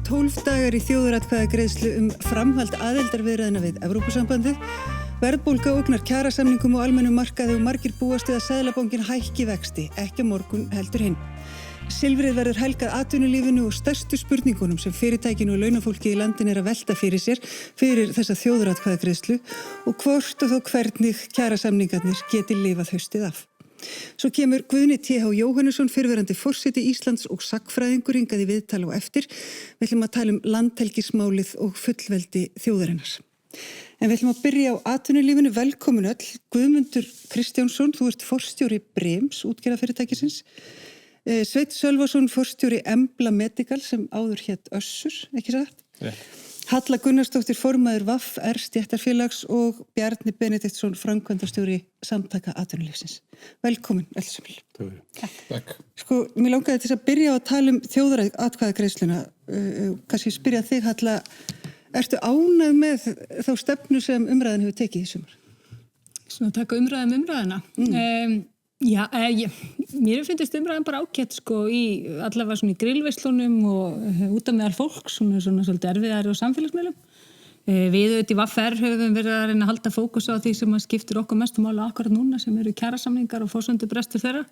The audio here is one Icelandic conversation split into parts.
12 dagar í þjóðaratkvæðagreiðslu framhald aðildarviðræðna við Evrópusambandið. Verðbólga ógnar kjarasamningum og almennum markaði og margir búast við að Seðlabankinn hækki vexti, ekki á morgun heldur hinn. Silfrið verður helgað atvinnulífinu og stærstu spurningunum sem fyrirtækinu og launafólki í landinu að velta fyrir sér fyrir þessa þjóðaratkvæðagreiðslu og hvort og þó hvernig kjarasamningarnir geti lifað haustið af. Svo kemur Guðni T.H. Jóhannesson, fyrrverandi forseti Íslands og sagnfræðingur hingað í viðtal á eftir. Við ætlum að tala um landhelgismálið og fullveldi þjóðarinnar. En við ætlum að byrja á atvinnulífinu. Velkomin öll. Guðmundur Kristjánsson, þú ert forstjóri Brims, útgerðarfyrirtækisins. Sveinn Sölvason, forstjóri Embla Medical sem áður hét Össur, ekki satt? Rétt. Halla Gunnarsdóttir, formaður VAFR stéttarfélags og Bjarni Benediktsson, framkvæmdastjóri Samtaka atvinnulífsins. Velkomin öll sömul. Takk. Sko, mér langaði til að byrja á að tala um þjóðaratkvæðagreiðsluna. Kannski spyrja þig, Halla, ertu ánægð með þá stefnu sem umræðan hefur tekið í sumar? Svona taka umræðina. Mér finnst umræðan bara ágætt sko í allavega svona í grillveislunum og út af meðal fólk, svona svolítið erfiðari og samfélagsmiðlum. Við auðvitað í VAFR höfum verið að reyna að halda fókus á því sem skiptir okkur mestu máli akkurat núna sem eru kjarasamningar og forsendubrestur þeirra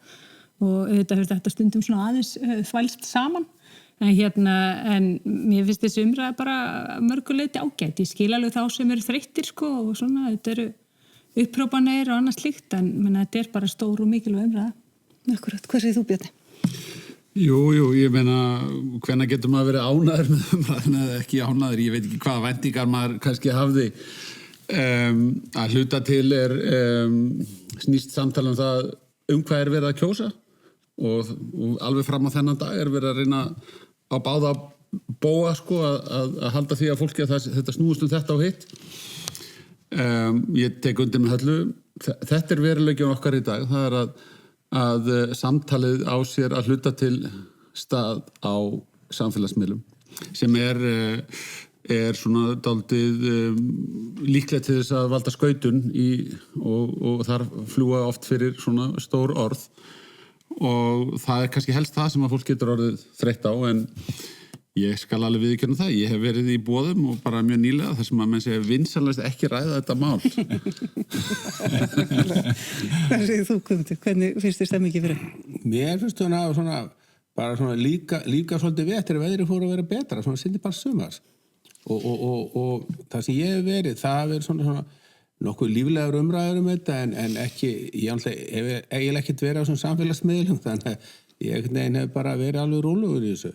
og auðvitað hefur þetta stundum svona aðeins þvælst saman. En mér finnst þessi umræða bara mörguleiti ágætt. Ég skil alveg þá sem eru þreyttir sko og svona, þetta eru upprópanir og annað slíkt, en þetta er bara stór og mikilvæg umræða. Akkurat, hvað segir þú, Bjarni? Jú, ég meina, hvenær getur maður verið ánæður með umræðina eða ekki ánæður? Ég veit ekki hvaða væntingar maður kannski hafði. Að hluta til snýst samtala það hvað verið að kjósa og alveg fram á þennan dag verið að reyna á báða bóa sko að halda því að fólki að þetta snúist þetta og hitt. Ég tek undir með Höllu. Þetta veruleikinn okkar í dag. Það er að samtalið á sér að hluta til stað á samfélagsmiðlum sem er svona dálítið líklegt til þess að valda skautun og þar fljúga oft fyrir svona stór orð og það er kannski helst það sem að fólk getur orðið þreytt á, en ég skal alveg viðurkenna það. Ég hef verið í boðum og bara mjög nýlega þar sem að menn segja vinsamlegast ekki ræða þetta mál. Hvað segir þú, Guðmundur? Hvernig finnst þér stemmingi fyrir? Mér finnst svona líka svolítið vetur ef veðrið fór að vera betra, svona sindi bara sumars. Og það sem ég hef verið, það hefur verið svona nokkuð líflegar umræður þetta en ekki, ég hef eiginlega ekkert verið á svona samfélagsmiðlum, þannig að ég hef bara verið alveg rólegur í þessu.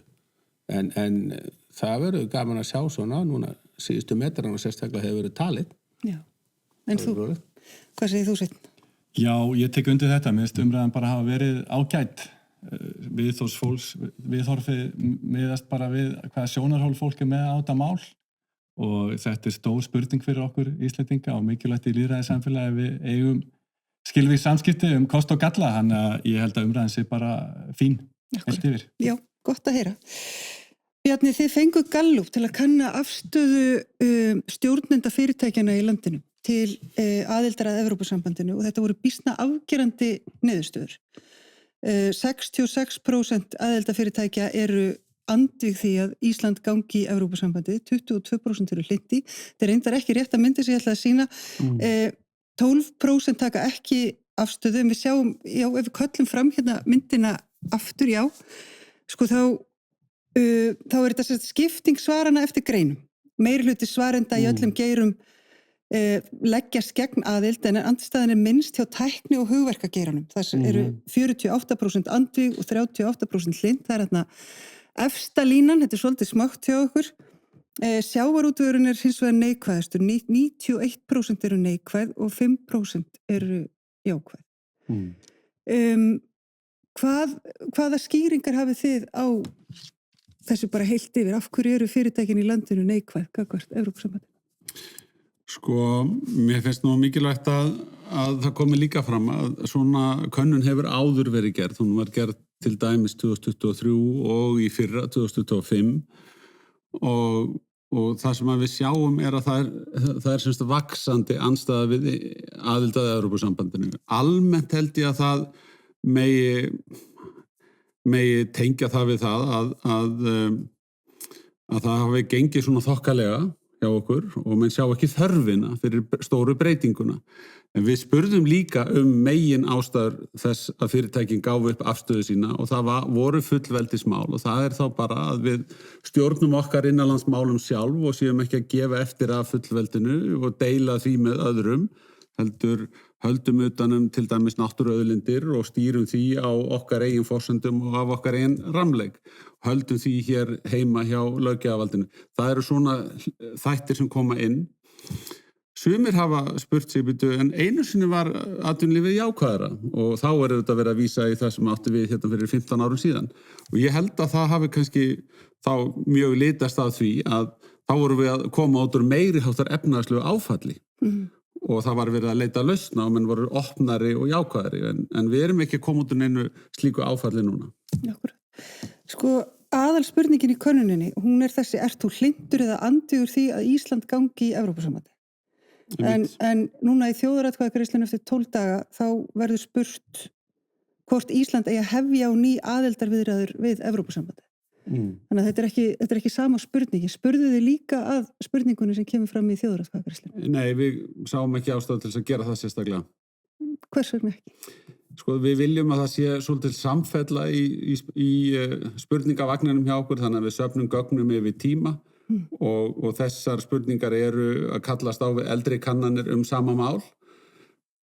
En það verður gaman að sjá svona, núna síðustu metrana sérstaklega hefur verið talið. Já, en þú, hvað segir þú, Sveinn? Já, ég tek undir þetta, mér finnst umræðan bara hafa verið ágætt. Viðhorfið miðast bara við hvaða sjónarhól fólk með á þetta mál og þetta er stór spurning fyrir okkur Íslendinga og mikilvægt í lýðræðissamfélagi við eigum skilvirk samskipti kost og galla, þannig að ég held að umræðan sé bara fín heilt yfir. Já, gott að heyra. Bjarni, þið fenguð Gallup til að kanna afstöðu stjórnenda fyrirtækjana í landinu til aðildar að Evrópusambandinu og þetta voru býsna afgerandi niðurstöður. 66% aðildarfyrirtækja eru andvíg því að Ísland gangi í Evrópusambandið, 22% eru hlynnti. Þetta er reyndar ekki rétt að myndi sem ég ætla að sýna. 12% taka ekki afstöðu, en við sjáum, já, ef við köllum fram hérna myndina aftur, já, sko þá er þetta skipting svarana eftir greinum. Meirihluti svarenda í öllum geirum leggjast gegn aðild en andstæðan minnst hjá tækni og hugverkageiranum. Það eru 48% andvíg og 38% hlynd. Það er þarna efsta línan, þetta er svolítið smátt hjá okkur. Sjávarútvegurinn er hins vegar neikvæðastur. 91% eru neikvæð og 5% eru jákvæð. Hvaða skýringar hafið þið á þessu bara heilt yfir? Af hverju eru fyrirtækin í landinu neikvæð gagnvart Evrópusambandinu? Sko, mér finnst nú mikilvægt að það komi líka fram að svona könnun hefur áður verið gerð. Hún var gerð til dæmis 2023 og í fyrra 2025 og það sem við sjáum er að það er semst vaxandi andstæða við aðild að Evrópusambandinu. Almennt held ég að það megi tengja það við það að að það hafi gengið svona þokkalega hjá okkur og menn sjá ekki þörfina fyrir stóru breytinguna. En við spurðum líka megin ástæður þess að fyrirtækin gáfu upp afstöðu sína og það voru fullveldismál og það þá bara að við stjórnum okkar innanlandsmálum sjálf og séum ekki að gefa eftir af fullveldinu og deila því með öðrum, heldur höldum utanum til dæmis náttúruauðlindir og stýrum því á okkar eigin forsendum og af okkar eigin ramleik. Höldum því hér heima hjá löggjafarvaldinu. Það eru svona þættir sem koma inn. Sumir hafa spurt sig en einu sinni var atvinnulífið jákvæðara og þá þetta verið að vísa í það sem átti við hérna fyrir 15 árum síðan. Og ég held að það hafi kannski þá mjög litast af því að þá vorum við að koma út úr meiri háttar efnahagslegu áfalli. Og það var verið að leita lausna og menn voru opnari og jákvæðari en við erum ekki að koma út úr neinu slíku áfalli núna. Akkurat. Sko, aðal spurningin í könnuninni, hún þessi, ert þú hlynntur eða andvígur því að Ísland gangi í Evrópusambandið? En núna í þjóðaratkvæðagreiðslunni eftir 12 daga þá verður spurt hvort Ísland eigi að hefja á ný aðildarviðræður við Evrópusambandið. Þannig að þetta er ekki sama spurningi. Spurðu þið líka að spurningunni sem kemur fram í þjóðaratkvæðagreiðslunni? Nei, við sáum ekki ástæðu til þess að gera það sérstaklega. Hvers vegna ekki? Sko, við viljum að það sé svolítið samfella í spurningavagninum hjá okkur, þannig að við söfnum gögnum yfir tíma og þessar spurningar eru að kallast á við eldri kannanir sama mál.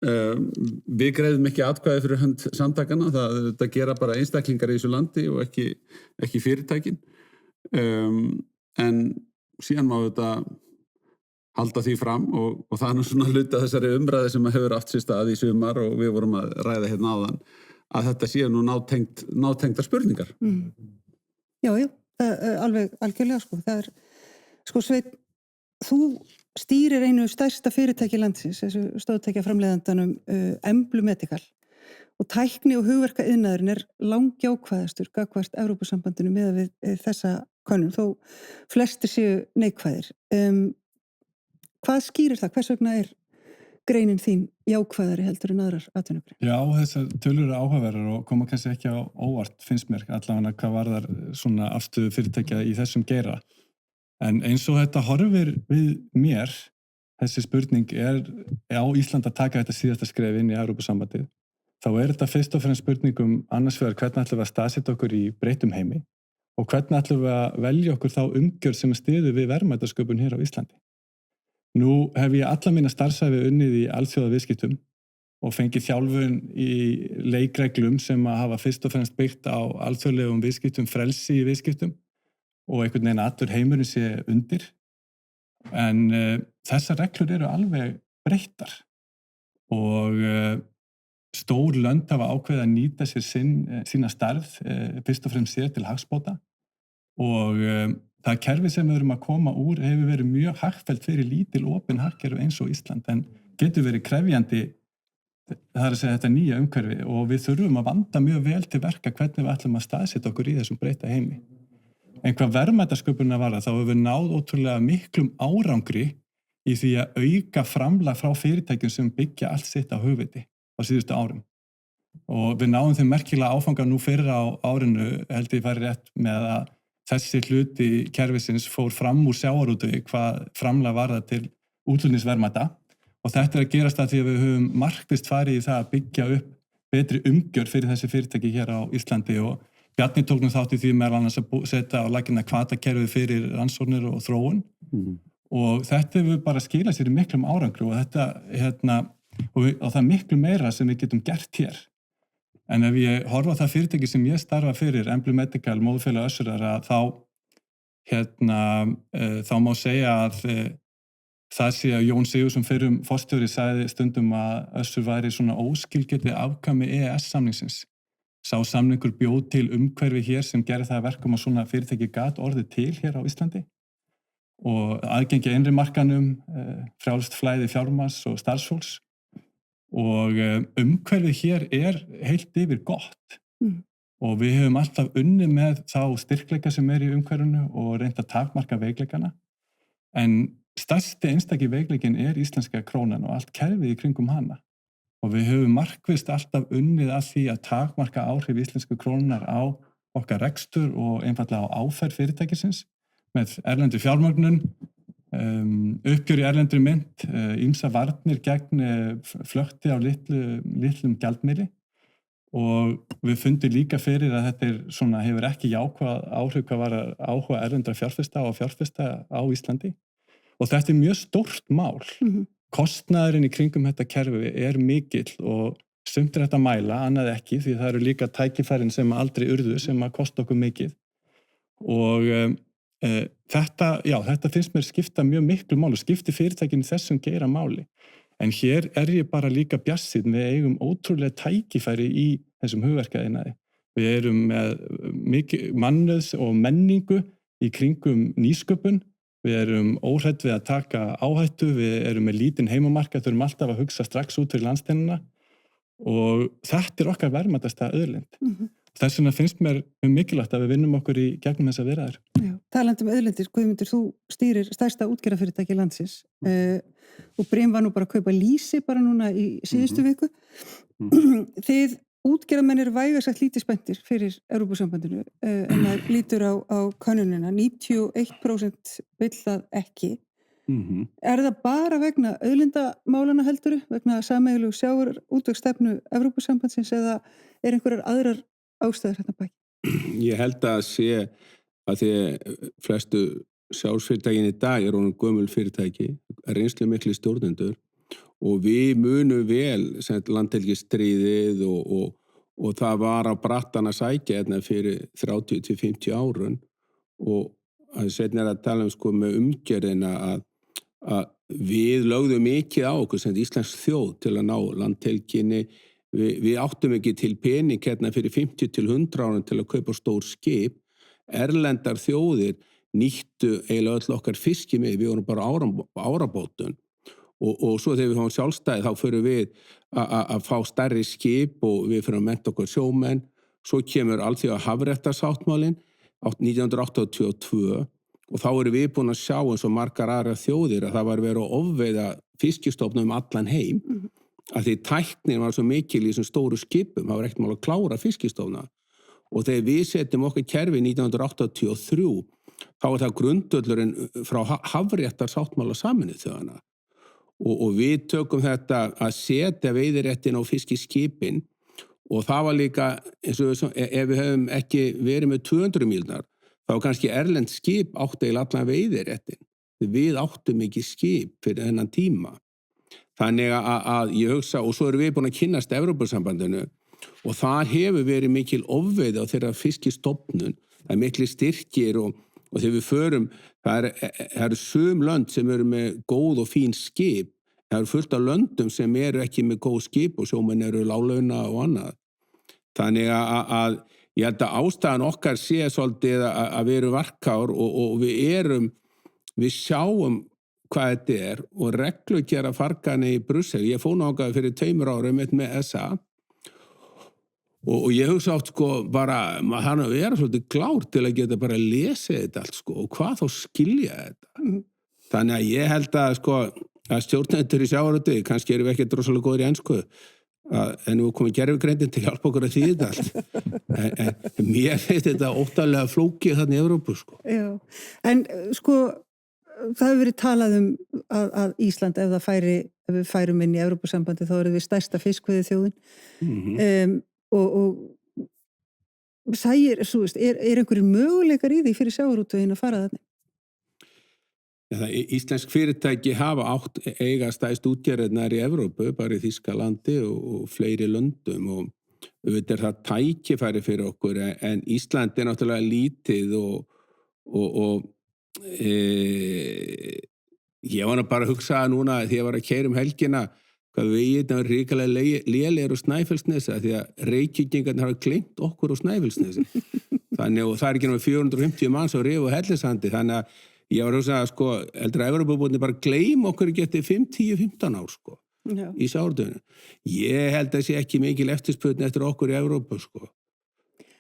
Við greiðum ekki atkvæði fyrir hönd samtakana, þetta gera bara einstaklingar í þessu landi og ekki fyrirtækin. En síðan má þetta halda því fram og það nú svona hluti af þessari umræði sem hefur átt sér stað í sumar og við vorum að ræða hérna áðan, að þetta sé nú nátengdar spurningar. Já, alveg algjörlega sko. Það sko Sveinn, þú stýrir einu stærsta fyrirtæki landsins, þessu stóðtækjaframleiðandanum Emblu Medical og tækni og hugverkaiðnaðurinn langjákvæðastur gagnvart Evrópusambandinu miðað við þessa könnun, þó flestir séu neikvæðir. Hvað skýrir það? Hvers vegna greinin þín jákvæðari heldur en aðrar atvinnugreinar? Já, þessar tölur eru áhugaverðar og koma kannski ekki á óvart, finnst mér, allavega hvað varðar svona afstöðu fyrirtækja í þessum geira. En eins og þetta horfir við mér, þessi spurning á Ísland að taka þetta síðasta skref inn í Evrópusambandið, þá þetta fyrst og fremst spurningum annars vegar hvernig ætlum við að staðsetja okkur í breyttum heimi og hvernig ætlum við að velja okkur þá umgjörð sem styður við verðmætasköpun hér á Íslandi. Nú hef ég alla mína starfsævi unnið í alþjóðaviðskiptum og fengið þjálfun í leikreglum sem að hafa fyrst og fremst byggt á alþjóðlegum viðskiptum, frelsi í viðskiptum og einhvern veginn allur heimurinn sé undir. En þessar reglur eru alveg breyttar og stór lönd hafa ákveðið að nýta sér sína starf fyrst og fremst sér til hagsbóta og það kerfi sem við erum að koma úr hefur verið mjög hagfellt fyrir lítil opin hagkerfi eins og Ísland en getur verið krefjandi, það að segja þetta nýja umhverfi og við þurfum að vanda mjög vel til verka hvernig við ætlum að staðsetja okkur í þessum breytta heimi. En hvað verðmætasköpunina var þá hefur við náð ótrúlega miklum árangri í því að auka framlag frá fyrirtækjum sem byggja allt sitt á hugviti á síðustu árum. Og við náðum þeim merkilega áfanga nú fyrir á árinu, held ég færi rétt með að þessi hluti kerfisins fór fram úr sjávarútvegi hvað framlag var það til útflutningsverðmæta og þetta að gerast það því að við höfum markvisst farið í það að byggja upp betri umgjörð fyrir þessi fyrirtæki hér á Íslandi og Bjarni tók nú þátt í því meðal annars að setja á laggirna hvatakerfi fyrir rannsóknir og þróun og þetta hefur bara skilað sér í miklum árangri og þetta og það miklu meira sem við getum gert hér. En ef ég horfa á það fyrirtæki sem ég starfa fyrir, Emblu Medical, móðurfélag Össurar, þá má segja að það sé að Jón Sigurðsson fyrrum forstjóri sagði stundum að Össur væri svona óskilgetið afkvæmi EES-samningsins. Sá samningur bjóð til umhverfi hér sem gerði það að verkum að svona fyrirtæki gat orðið til hér á Íslandi og aðgengi að innri markanum, frjálst flæði fjármagns og starfsfólks og umhverfi hér heilt yfir gott og við höfum alltaf unnið með þá styrkleika sem í umhverfinu og reynt að takmarka veikleikana en stærsti einstaki veikleikin íslenska krónan og allt kerfið í kringum hana. Og við höfum markvisst alltaf unnið að því að takmarka áhrif íslensku krónunar á okkar rekstur og einfaldlega á áferð fyrirtækisins með erlendri fjármögnun, uppgjör í erlendri mynt, ýmsa varnir gegn flökti á litlum gjaldmiðli og við fundum líka fyrir að þetta svona, hefur ekki jákvæð áhrif hvað var áhuga erlendra fjárfesta og fjárfesta á Íslandi og þetta mjög stórt mál. Kostnaðurinn í kringum þetta kerfi mikill og sumt þetta að mæla, annað ekki því það eru líka tækifærin sem aldrei urðu sem að kosta okkur mikið og þetta finnst mér skipta mjög miklu máli, skipti fyrirtækinu þessum geira máli. En hér ég bara líka bjartsýnn, við eigum ótrúlega tækifæri í þessum hugverkaiðnaði. Við erum með mikið mannauðs og menningu í kringum nýsköpun, við erum óhrædd við að taka áhættu, við erum með lítinn heimamarkað, þurfum alltaf að hugsa strax út fyrir landsteinana og þetta okkar verðmætasta auðlind. Þess vegna finnst mér mikilvægt að við vinnum okkur í gegnum þessa viðræður. Já, talandi auðlindir, Guðmundur, þú stýrir stærsta útgerðarfyrirtæki landsins og Brim var nú bara að kaupa lýsi bara núna í síðustu viku. Þið útgerðarmenn eru vægast sagt lítið spenntir fyrir Evrópusambandinu en það lítur á könnunina, 91% vill það ekki. Það bara vegna auðlindamálana helduru, vegna sameiginlegu sjávarútvegsstefnu Evrópusambandsins eða einhverjar aðrar ástæður hérna baki? Ég held að sé að því flestu sjálfsfyrirtækin í dag honum gömul fyrirtæki, reynslu miklu stjórnendur og við munum vel landhelgisstríðið og það var á brattan að sækja fyrir 30-50 árun og seinna að tala með umgjörðina að við lögðum mikið á okkur sem íslensk þjóð til að ná landhelginni. Við áttum ekki til pening fyrir 50-100 árum til að kaupa stór skip. Erlendar þjóðir nýttu eiginlega öll okkar fiskimið, við vorum bara árabótun. Og svo þegar við fáum sjálfstæði þá förum við að fá stærri skip og við förum að mennta okkur sjómenn. Svo kemur alþjóða hafréttarsáttmálinn 1982 og þá erum við búin að sjá eins og margar aðrar þjóðir að það var verið að ofveiða fiskistofnum allan heim. Að því tæknin var svo mikil í þessum stóru skipum, það var ekkert mál að klára fiskistofna og þegar við setjum okkar kerfi 1983 þá það grundvöllurinn frá hafréttarsáttmála Sameinuðu þjóðanna og við tökum þetta að setja veiðiréttin á fiskiskipin og það var líka eins og ef við hefum ekki verið með 200 mílnar þá kannski erlend skip átti eða allan veiðiréttin, við áttum ekki skip fyrir þennan tíma. Þannig að ég hugsa, og svo erum við búin að kynnast Evrópusambandinu og þar hefur verið mikil ofveiði á þeirra fiskistofnun, það mikil styrkir og þegar við förum, það eru sum lönd sem eru með góð og fín skip, það eru fullt af löndum sem eru ekki með góð skip og sjómenn eru láglauna og annað. Þannig að ég held að ástæðan okkar sé svolítið að við erum varkár og við sjáum hvað þetta og reglugerða fargani í Brussel. Ég fór náttúrulega fyrir 2 árum með SA og ég hugsa átt bara, maður hann að vera svolítið klár til að geta bara lesið þetta allt og hvað þá skilja þetta. Þannig að ég held að stjórnendur í sjávarútvegi, kannski erum við ekki drossalega góður í ensku, en nú komið gervigreindin til að hjálpa okkur að því þetta allt. En mér finnst þetta óttalega flókið þarna í Evrópu. Já, en það hefur verið talað að Ísland ef við færum inn í Evrópusambandi þá erum við stærsta fiskveiðiþjóðin og sægir, einhverjir möguleikar í því fyrir sjávarútveginn að fara þarna? Íslensk fyrirtæki hafa eiga stærst útgerðirnar í Evrópu, bara í Þýskalandi og fleiri löndum og auðvitað það tækifæri fyrir okkur en Ísland náttúrulega lítið og ég var bara að hugsa núna því ég var að keyra helgina hvað veginn var ríkalega lélegir á Snæfellsnesi því að Reykvíkingarnir hafa gleymt okkur á Snæfellsnesi þannig og það ekki náttúrulega 450 manns á Rif og Hellisandi þannig að ég var að hugsa heldur að Evrópubúarnir bara gleyma okkur ekki eftir 5-10-15 ár í sjávarútveginu. Ég held að sé ekki mikil eftirspurn eftir okkur í Evrópu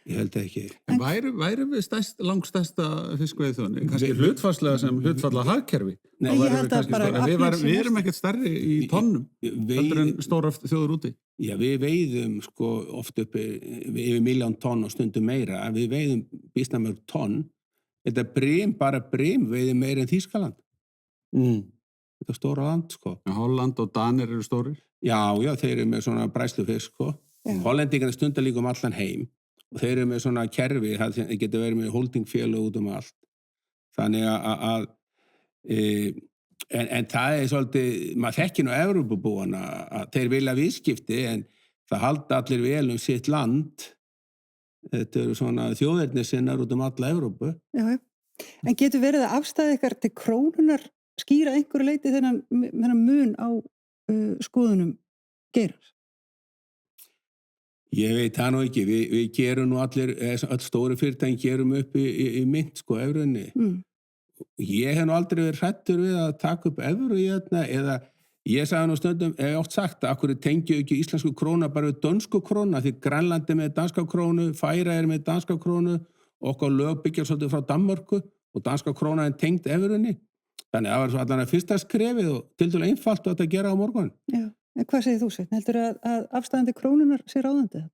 Ég held ekki. En værum við langstærsta fiskveiðiþjóðin? Kannski hlutfallslega sem hlutfalla hagkerfi? Nei, ég held að bara... Við erum ekkert stærri í tonnum, heldur en stóra þjóður úti. Já, við veiðum oft uppi yfir 1.000.000 tonn og stundum meira. Við veiðum býsna mörg tonn, þetta bara Brim veiði meira en Þýskaland. Þetta er stóra land, sko. Holland og Danir eru stórir. Já, þeir eru með svona bræðslufisk, sko. Hollendingarnir stundar líka allan heim og þeir eru með svona kerfi, það getur verið með holdingfélög út allt. Þannig að en það er svolítið, maður þekkir nú Evrópubúana að þeir vilja viðskipti en það halda allir vel sitt land. Þetta eru svona þjóðernissinnar út alla Evrópu. Já, en getur verið að afstæða ykkar til krónunar skýra einhverju leyti þennan mun á skoðunum Geirars? Ég veit það nú ekki, við gerum nú allir, öll stóri fyrirtækin gerum upp í mynt, sko, evrunni. Ég hef nú aldrei verið hrættur við að taka upp evru í þetta, eða ég sagði nú stundum, hef oft sagt að akkur tengju ekki íslensku króna bara við dönsku króna, því Grænlandi með danska krónu, Færa með danska krónu, okkar lög byggja svolítið frá Danmörku og danska króna er tengd evrunni. Þannig að það var svo allan að fyrsta skrefið og tildulega einfalt að þetta gera á morgun. Já. En hvað segir þú, Sveinn? Heldur að afstæðandi krónunar sé ráðandi?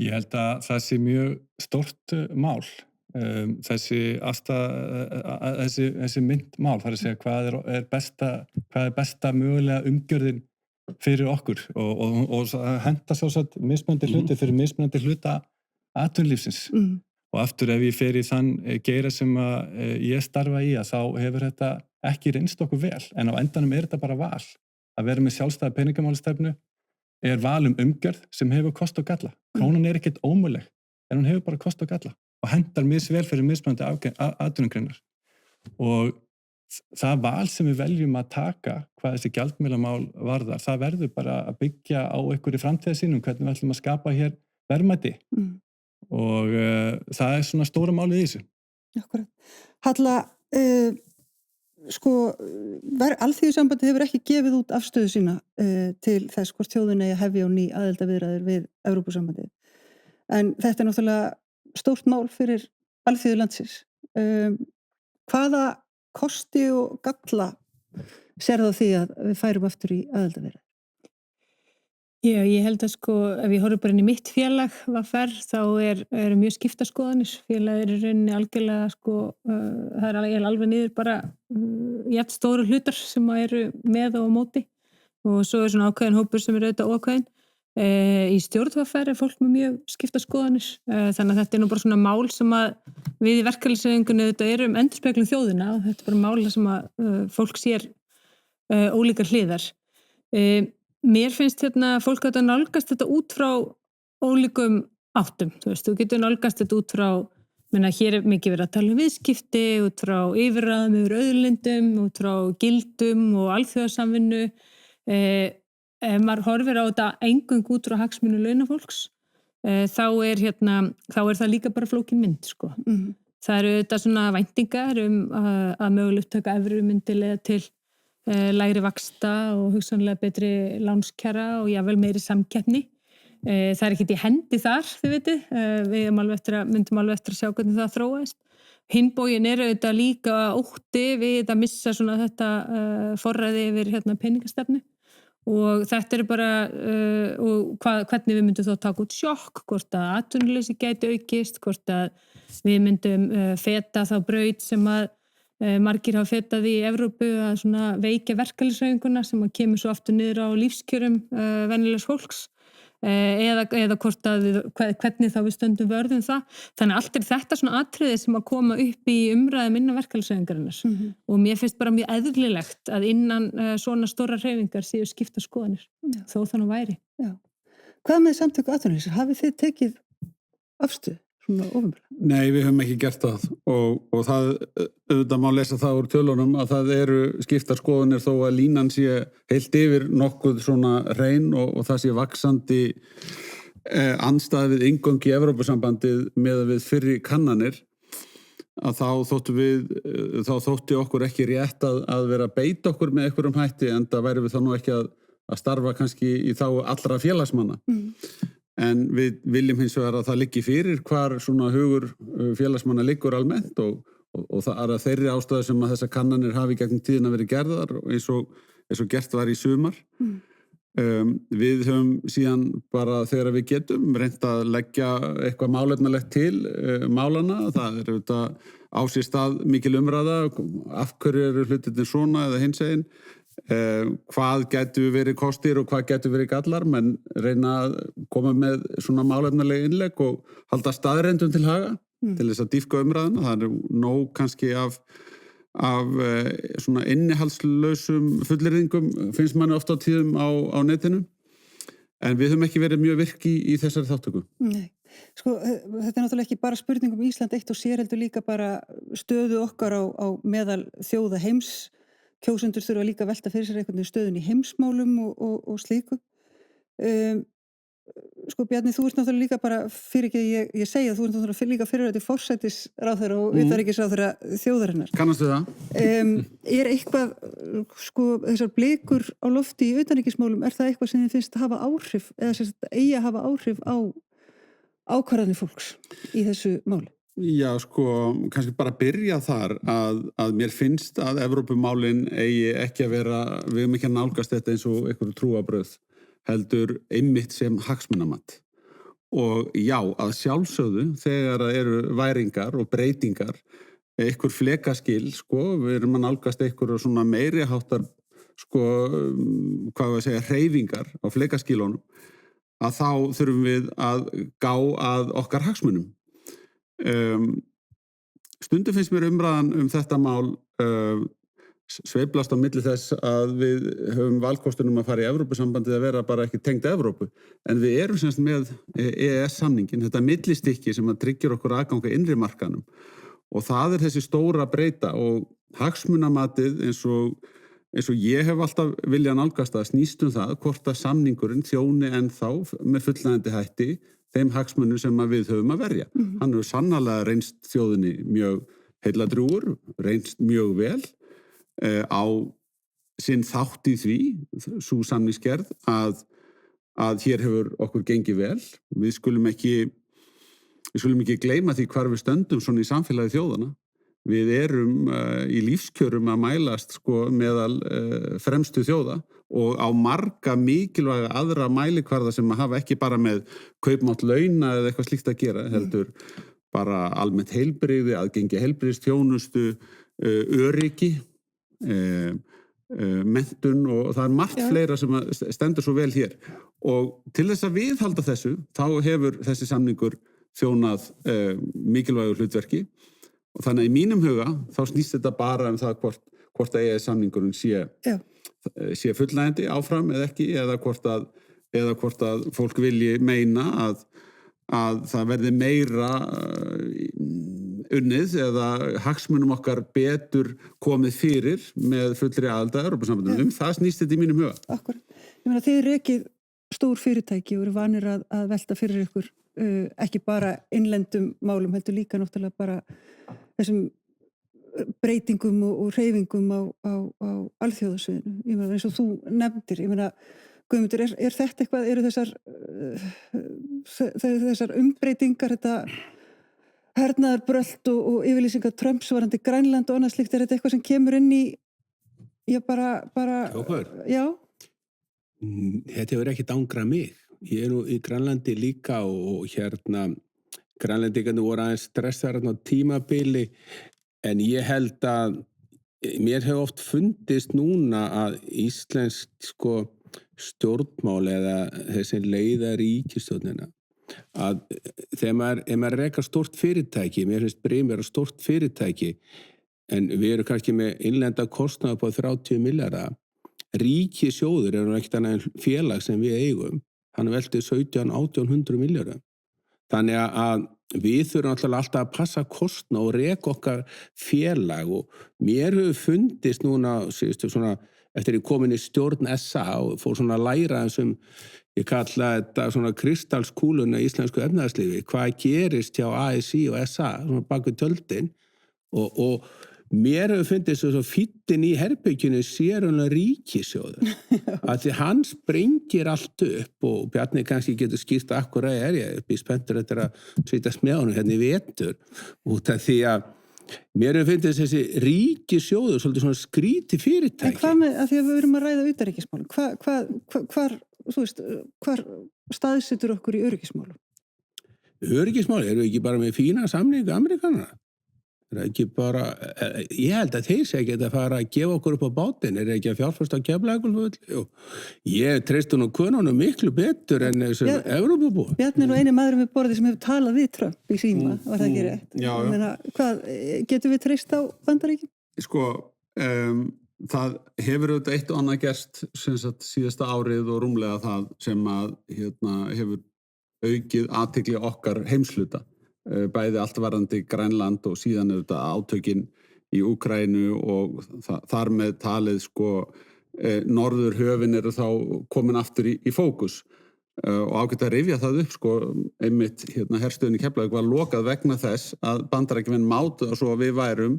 Ég held að það sé mjög stórt mál. Þessi myntmál, það er að segja hvað er besta mögulega umgjörðin fyrir okkur og henta sjálfsagt mismunandi hluti fyrir mismunandi hluta atvinnulífsins. Og aftur ef ég fer í þann geira sem ég starfa í að þá hefur þetta ekki reynst okkur vel, en á endanum er þetta bara val. Að vera með sjálfstæða peningamálastefnu er val umgjörð sem hefur kost og galla. Krónan er ekkert ómöguleg, en hún hefur bara kost og galla og hendar misvel fyrir mismunandi atvinnugreinar. Og það val sem við veljum að taka hvað þessi gjaldmiðlamál varðar, það verður bara að byggja á einhverju framtíðarsýn hvernig við ætlum að skapa hér verðmæti. Og það er svona stóra málið í þessu. Akkurat. Halla, Alþýðusambandið hefur ekki gefið út afstöðu sína til þess hvort þjóðin eigi að hefja á ný aðildarviðræður við Evrópusambandið. En þetta er náttúrulega stórt mál fyrir alþýðulandsins. Hvaða kosti og galla sérðu á því að við færum aftur í aðildarviðræður? Já, ég held að sko, ef ég horfði bara inn í mitt félag VFR, þá eru mjög skipta skoðanir. Félagið í rauninni algjörlega sko, það alveg niður bara jafn stóru hlutar sem eru með og á móti og svo svona ákveðin hópur sem auðvitað ákveðin. Í stjórn VFR fólk með mjög skipta skoðanir, þannig að þetta nú bara svona mál sem að við í verkalýðshreyfingunni auðvitað erum endurspeglun þjóðina og þetta bara mál sem að fólk sér ólíkar hliðar. Mér finnst fólk að nálgast þetta út frá ólíkum áttum, þú getur nálgast þetta út frá, hér er mikið verið að tala viðskipti, út frá yfirráðum yfir auðlindum, út frá gildum og alþjóðasamvinnu. Ef maður horfir á þetta eingöngu út frá hagsmuni launafólks, þá er það líka bara flókin mynd, sko. Það eru þetta svona væntingar að mögulegt taka evru myndi leiða til lægri vaxta og hugsanlega betri lánskjara og jafnvel meiri samkeppni. Það er ekkert í hendi þar, þið vitið. Við myndum alveg eftir að sjá hvernig það þróaðist. Hinbógin eru þetta líka ótti við að missa svona þetta forræði yfir peningastefnu og þetta bara og hvernig við myndum þá taka út sjokk, hvort að atvinnuleysi gæti aukist, hvort að við myndum feta þá braut sem að margir hafa fetað í Evrópu að svona veikja verkalýðshreyfinguna sem að kemur svo aftur niður á lífskjörum venjulegs fólks eða hvort að hvernig þá við stöndum vörðum það. Þannig að allt þetta svona atriði sem að koma upp í umræðum innan verkalýðshreyfingarinnar og mér finnst bara mjög eðlilegt að innan svona stóra hreyfingar séu skipta skoðanir þó þannig væri. Já. Hvað með samtöku atvinnulífsins? Hafið þið tekið afstöðu? Nei, við höfum ekki gert það og það auðvitað má lesa það úr tölunum að það eru skiptar skoðanir þó að línan sé heilt yfir nokkuð svona hrein og það sé vaxandi andstæð við inngöngu í Evrópusambandið með við fyrri kannanir að þá þótti okkur ekki rétt að vera að beita okkur með einhverjum hætti en það væri við þá nú ekki að starfa kannski í þá allra félagsmanna. En við viljum hins vegar að það liggi fyrir hvar svona hugur félagsmanna liggur almennt og það er að þeirri ástæðu sem að þessar kannanir hafi gegnum tíðina verið gerðar eins og gert var í sumar. Við höfum síðan bara þegar við getum reynt að leggja eitthvað málefnalegt til málana. Það er auðvitað á sér stað mikil umræða, af hverju eru hlutirnir svona eða hinsegin, hvað getur verið kostir og hvað getur verið gallar, menn reyna að koma með svona málefnalega innlegg og halda staðreyndum til haga til þess að dýpka umræðuna. Það er nóg kannski af svona innihaldslausum fullyrðingum finnst manni oft á tíðum á netinu, en við höfum ekki verið mjög virk í þessari þáttöku. Nei. Sko, þetta er náttúrulega ekki bara spurning um Ísland eitt og sér, heldur líka bara stöðu okkar á meðal þjóða heims. Kjósendur þurfa líka að velta fyrir sér einhvern veginn stöðun í heimsmálum og slíku. Sko Bjarni, þú ert náttúrulega líka bara fyrir ekki, ég segja, þú ert náttúrulega líka fyrir þetta forsætisráðherra og utanríkisráðherra þjóðarinnar. Kannastu það? Er eitthvað, sko, þessar blikur á lofti í utanríkismálum, er það eitthvað sem þið finnst að hafa áhrif, eða sem þetta eigi að hafa áhrif á ákvarðanir fólks í þessu máli? Já, sko, kannski bara byrja þar að mér finnst að Evrópumálin eigi ekki að vera, við höfum ekki að nálgast þetta eins og einhverju trúarbrögð, heldur einmitt sem hagsmunamat. Og já, að sjálfsögðu þegar það eru væringar og breytingar, einhver flekaskil, sko, við erum að nálgast einhverju svona meiri háttar, sko, hvað við segja, hreyfingar á flekaskilunum, að þá þurfum við að gá að okkar hagsmunum. Stundum finnst mér umræðan þetta mál sveiflast á milli þess að við höfum valkostunum að fara í Evrópusambandið að vera bara ekki tengd Evrópu, en við erum semst með EES-samningin, þetta millistykki sem að tryggir okkur aðganga innri markanum, og það er þessi stóra breyta, og hagsmunamatið eins og ég hef alltaf viljað nálgast að snýst það hvort að samningurinn þjóni ennþá með fullnægjandi hætti þeim hagsmunum sem við höfum að verja. Hann hefur sannarlega reynst þjóðinni mjög heiladrúgur, reynst mjög vel á sinn þátt í því, sú samningsgerð, að hér hefur okkur gengið vel. Við skulum ekki gleyma því hvar við stöndum svona í samfélagi þjóðana. Við erum í lífskjörum að mælast, sko, meðal fremstu þjóða og á marga mikilvæga aðra mælikvarða sem að hafa ekki bara með kaupmátt launa eða eitthvað slíkt að gera, heldur bara almennt heilbrigði, aðgengi heilbrigðisþjónustu, öryggi, menntun, og það er margt fleira sem stendur svo vel hér. Og til þess að viðhalda þessu, þá hefur þessi samningur þjónað mikilvægu hlutverki, og þannig að í mínum huga þá snýst þetta bara það hvort að EES-samningurinn sé fullnægjandi áfram eða ekki, eða hvort að fólk vilji meina að það verði meira unnið eða hagsmunum okkar betur komið fyrir með fullri aðild að Evrópusambandinu. Það snýst þetta í mínum huga. Akkurat. Ég meina, þið rekið stór fyrirtæki og eru vanir að velta fyrir ykkur ekki bara innlendum málum, heldur líka náttúrulega bara þessum breytingum og hreyfingum á alþjóðasviðinu. Ég meina, eins og þú nefndir, ég meina, Guðmundur, er þetta eitthvað, eru þessar umbreytingar, þetta hernaðarbrölt og yfirlýsingar Trumps varandi Grænland og annað slíkt, er þetta eitthvað sem kemur inn í, já? Þetta hefur ekki dangrað mig. Ég er nú í Grænlandi líka og Grænlendingarnir voru aðeins stressaðar á tímabili, en ég held að mér hefur oft fundist núna að íslensk, sko, stjórnmál eða þessi leiða ríkisstjórnina, að þegar maður rekar stórt fyrirtæki, mér finnst Brimir að stórt fyrirtæki, en við erum kannski með innlenda kostnað upp á 30 milljarða. Ríkissjóður er ekkert annað en félag sem við eigum, hann veltið 1700-1800 milljarða. Þannig að við þurfum alltaf að passa kostnað og reka okkar félag, og mér hefur fundist núna, svona, eftir ég komin í stjórn SA og fór svona að læra þessum, ég kalla þetta svona kristalskúluna í íslensku efnahagslífi, hvað gerist hjá ASÍ og SA, svona bak við tjöldin, og mér hefur fundist þess að fittin í herbygginu sérunlega ríkissjóður, að því hann sprengir allt upp, og Bjarni kannski getur skýrt akkur að ég býð spenntur eftir að svitast með honum hérna í vetur, út af því að mér hefur fundist þessi ríkissjóður svolítið svona skríti fyrirtæki. En hvað með, að því að við erum að ræða utanríkismálum, hvar staðsetur okkur í öryggismálum? Öryggismálum, erum við ekki bara með fína samninga Amerikana? Er ekki bara, ég held að þeir sé ekki að fara að gefa okkur upp á bátinn, er ekki að fjárfesta á Keflavíkurflugvelli og ég treysti nú konunum miklu betur en þessum Evrópubúum. Bjarni er nú eini maðurinn við borðið sem hefur talað við Trump í síma, var það ekki rétt? Já. Meina, hvað, getum við treyst á Bandaríkin? Sko, það hefur auðvitað eitt og annað gerst sem sagt síðasta árið og rúmlega það sem að hefur aukið athygli okkar heimshluta. Bæði allt varðandi Grænland og síðan auðvitað átökin í Úkraínu og þar með talið sko norður höfin eru þá komin aftur í fókus og ágætt að rifja það upp sko einmitt herstöðin í Keflavík var lokað vegna þess að Bandaríkjamenn mátu svo að við værum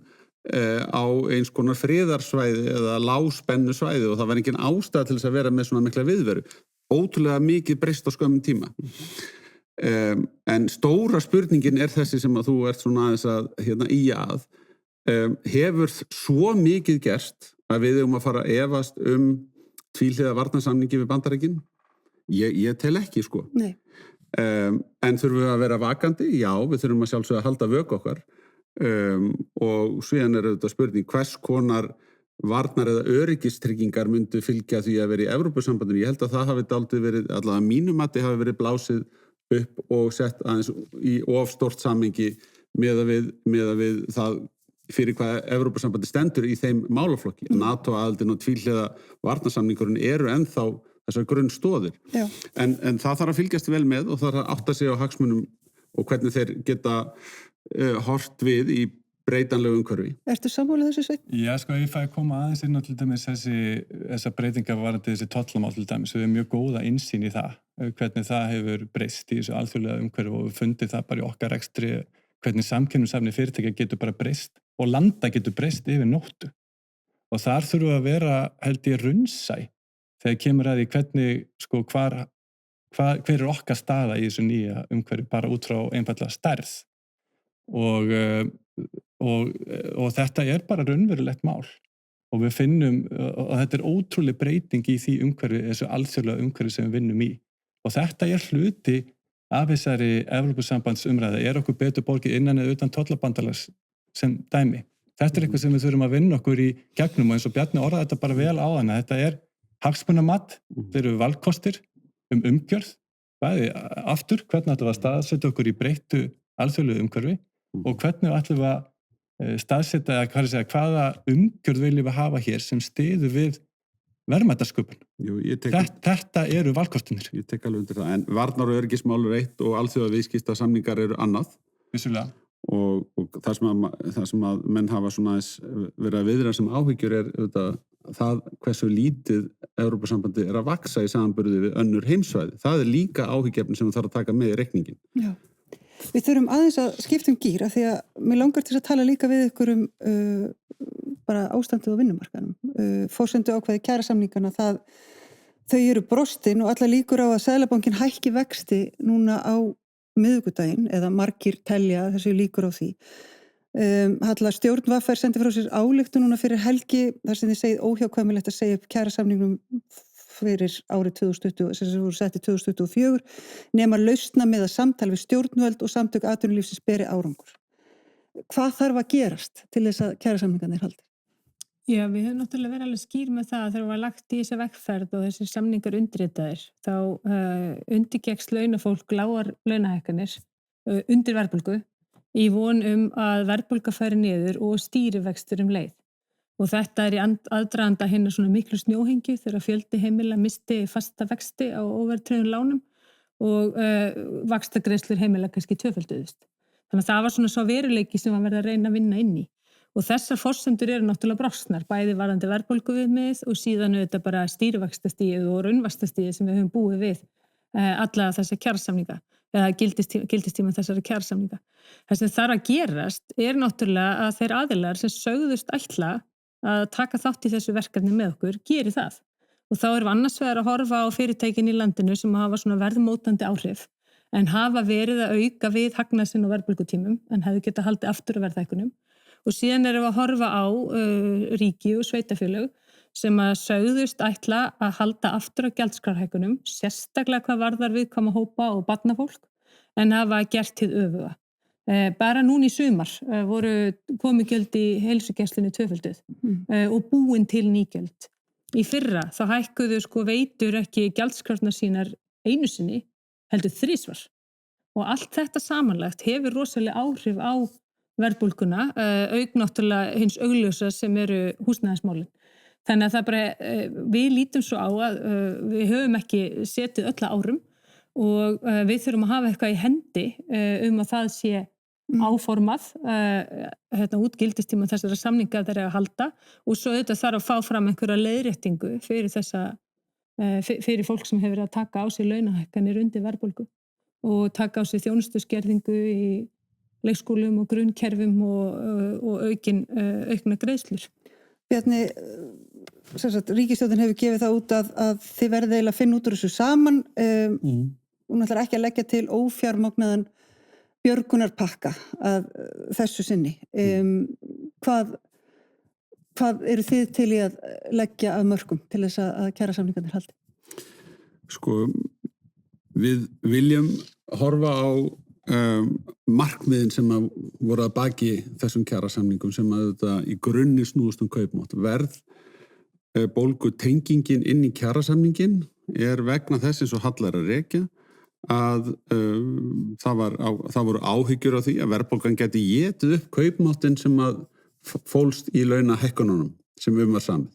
á eins konar friðarsvæði eða lágspennu svæði og það var engin ástæða til þess að vera með svona mikla viðveru. Ótrúlega mikið breyst á skömmum tíma. En stóra spurningin er þessi sem að þú ert svona aðeins að í að hefur svo mikið gerst að við eigum að fara að efast tvíhliða varnarsamningi við Bandaríkin? Ég tel ekki sko. Nei. En þurfum við að vera vakandi? Já, við þurfum að sjálfsögða að halda vök okkar og síðan er þetta spurning hvers konar varnar eða öryggistryggingar myndu fylgja því að vera í Evrópusambandinu. Ég held að það hafi dálítið verið, allavega mínum mati hafi verið blásið upp og sett aðeins í of stórt samhengi miðað við það fyrir hvað Evrópusambandi stendur í þeim málaflokki. NATO-aðildin og tvíhliða varnarsamningurinn eru ennþá þessar grunnstoðir. En það þarf að fylgjast vel með og það þarf að átta sig á hagsmunum og hvernig þeir geta hort við í breytanlegu umhverfi. Ertu sammála þessu Sveinn? Já, sko, ég fæ að koma aðeins inn á til dæmis þessar breytingar varandi þessi tollamál til dæmis. Við erum mjög góða innsýn í það, hvernig það hefur breyst í þessu alþjóðlega umhverfi og við fundið það bara í okkar rekstri, hvernig samkeppnishæfni fyrirtækja getur bara breyst og landa getur breyst yfir nóttu. Og þar þurfum við að vera, held ég, raunsæ þegar kemur að því hvernig, sko, hver er okkar staða í þessu nýja umhverfi bara út frá einfallega stærð. Og þetta er bara raunverulegt mál og við finnum og þetta er ótrúleg breyting í því umhverfi, þessu alþjóðlega umhverfi sem við vinnum í og þetta er hluti af þessari Evrópusambandsumræðu, er okkur betur borgið innan eða utan tollabandalags sem dæmi. Þetta er eitthvað sem við þurfum að vinna okkur í gegnum og eins og Bjarni orðaði þetta bara vel á hana, þetta er hagsmunamat, þeir eru valkostir umgjörð, bæði aftur, hvernig þetta var staðsetja okkur í breyttu alþjóðlegu umhverfi og hvernig ætlum við að staðsetja hvaða umgjörð viljum við hafa hér sem styður við verðmætasköpun. Þetta eru valkostinir. Ég tek alveg undir það, en varnar og öryggismál eru eitt og alþjóða viðskiptasamningar eru annað. Vissulega. Og það sem að menn hafa svona verið að viðra sem áhyggjur er það hversu lítið Evrópusambandi er að vaksa í samanburði við önnur heimsvæði. Það er líka áhyggjefni sem við þarf að taka með í reikningin. Já. Við þurfum aðeins að skipta gír af því að mér langar til að tala líka við ykkur bara ástandið á vinnumarkanum. Forsendu ákvæði kjarasamningana, þau eru brostin og allar líkur á að Seðlabankinn hækki vexti núna á miðvikudaginn eða margir telja þessu líkur á því. Halla stjórn VR sendi frá sér ályktun núna fyrir helgi þar sem þið segið óhjákvæmilegt að segja upp kjarasamningnum fyrir árið 2020, sem voru sett í 2024, nema lausna með að samtal við stjórnvöld og samtök atvinnulífsins beri árangur. Hvað þarf að gerast til þess að kjarasamningarnir haldi? Já, við höfum náttúrulega verið alveg skýr með það að þegar var lagt í þessa vegferð og þessi samningar undirritaðir, þá undirgekkst launafólk lágar launahækkanir undir verðbólgu í von að verðbólga færi niður og stýrivextur leið. Og þetta er í aðdraganda hinna svona miklu snjóhengju þegar fjöldi heimila misti fasta vexti á óverðtryggðum lánum og vaxtagreiðslur heimila kannski tvöfölduðust. Þannig að það var svona svo veruleiki sem var verið að reyna að vinna inn í. Og þessar forsendur eru náttúrulega brostnar, bæði varðandi verðbólguviðmið og síðan auðvitað bara stýrivaxtastigið og raunvaxtastigið sem við höfum búið við alla þessa kjarasamninga eða gildistíma þessara kjarasamninga. Það sem þarf að gerast er náttúrulega að þeir aðilar sem sögðust ætla að taka þátt í þessu verkefni með okkur, geri það. Og þá erum við annars vegar að horfa á fyrirtækin í landinu sem hafa svona verðmótandi áhrif, en hafa verið að auka við hagnað sinn á verðbólgutímum, en hefðu getað haldið aftur á verðhækkunum. Og síðan erum við að horfa á ríki og sveitafélög sem að sögðust ætla að halda aftur á gjaldskrárhækkunum, sérstaklega hvað varðar viðkvæma hópa og barnafólk, en hafa gert hið öfuga. Bara núna í sumar voru komugjöld í heilsugæslunni tvöfölduð og búin til nýgjöld. Í fyrra þá hækkuðu sko veitur ekki gjaldskrárnar sínar einu sinni, heldur 3 svar. Og allt þetta samanlagt hefur rosalega áhrif á verðbólguna, auk náttúrulega hins augljósa sem eru húsnæðismálin. Þannig að það bara, við lítum svo á að við höfum ekki setið öll árum og við þurfum að hafa eitthvað í hendi að það sé áformað útgildistíma þessara samninga þeir að halda og svo þetta þarf að fá fram einhverja leiðréttingu fyrir fólk sem hefur verið að taka á sig launahækkanir undir verðbólgu og taka á sig þjónustuskerðingu í leikskólum og grunnkerfum og aukna greiðslur. Bjarni, ríkisstjórnin hefur gefið það út að þið verðið eiginlega að finna út úr þessu saman og náttúrulega ekki að leggja til ófjármagnaðan björgunarpakka að þessu sinni. Hvað eru þið til í að leggja af mörkum til þess að kjarasamningarnir haldi? Sko, við viljum horfa á markmiðin sem að voru að baki þessum kjarasamningum sem að þetta í grunni snúðust kaupmátt. Bólgu tengingin inn í kjarasamningin vegna þess eins og hallar að rekja að það voru áhyggjur á því að verðbólgan geti étið upp kaupmáttin sem að fólst í launahækkununum sem var samið.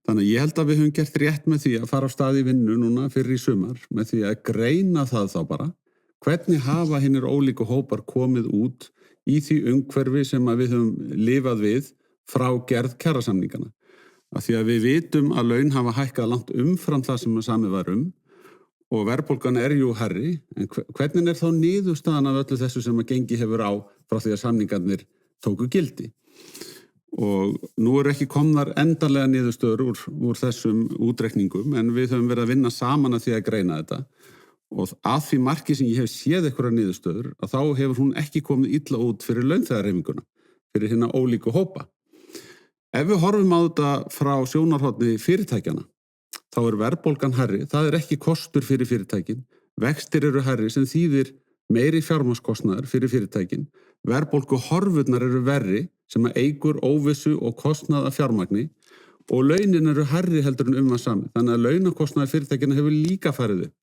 Þannig að ég held að við höfum gert rétt með því að fara á stað í vinnu núna fyrir í sumar með því að greina það þá bara hvernig hafa hinnir ólíku hópar komið út í því umhverfi sem að við höfum lifað við frá gerð kjarasamningana. Af því að við vitum að laun hafa hækkað langt umfram það sem samið var og verðbólgan jú hærri, en hvernig þá niðurstaðan af öllu þessu sem að gengi hefur á frá því að samningarnir tóku gildi. Og nú ekki komnar endanlega niðurstöður úr þessum útreikningum, en við höfum verið að vinna saman að því að greina þetta. Og að því marki sem ég hef séð einhverja niðurstöður, að þá hefur hún ekki komið illa út fyrir launþegahreyfinguna, fyrir hinna ólíku hópa. Ef við horfum á þetta frá sjónarhorni fyrirtækjana, þá verðbólgan hærri, það ekki kostur fyrir fyrirtækin, vextir eru hærri sem þýðir meiri fjármagnskostnaðar fyrir fyrirtækin, verðbólgu horfurnar eru verri sem að eykur óvissu og kostnað af fjármagni og launin eru hærri heldur en að sami, þannig að launakostnaðar fyrirtækina hefur líka farið upp.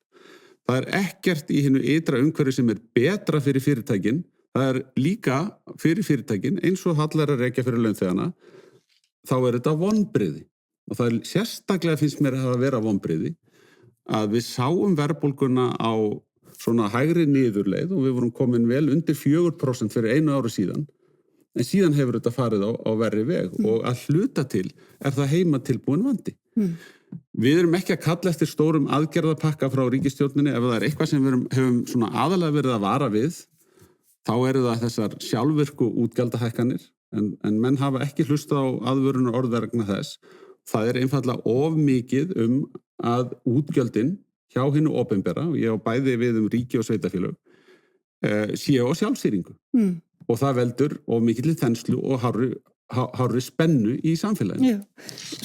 Það ekkert í hinu ytra umhverfi sem betra fyrir fyrirtækin, það líka fyrir fyrirtækin eins og hallar að rekja fyrir launþegana, þá þetta vonbrigði. Og það sérstaklega finnst mér að vera vonbrigði að við sáum verðbólguna á svona hægri niðurleið og við vorum komin vel undir 4% fyrir 1 ári síðan, en síðan hefur þetta farið á verri veg og að hluta til það heima tilbúin vandi. Við ekki að kalla eftir stórum aðgerðapakka frá ríkisstjórninni ef það eitthvað sem við höfum svona aðalega verið að vara við, þá það þessar sjálfvirku útgjaldahækkanir, en menn hafa ekki hlustað á aðvörunar orðverðna þess. Það einfaldlega of mikið að útgjöldin hjá hinu opinbera, og ég á bæði við ríki og sveitafélög, séu á sjálfstýringu. Og það veldur of mikilli þenslu og hárri spennu í samfélaginu. Já,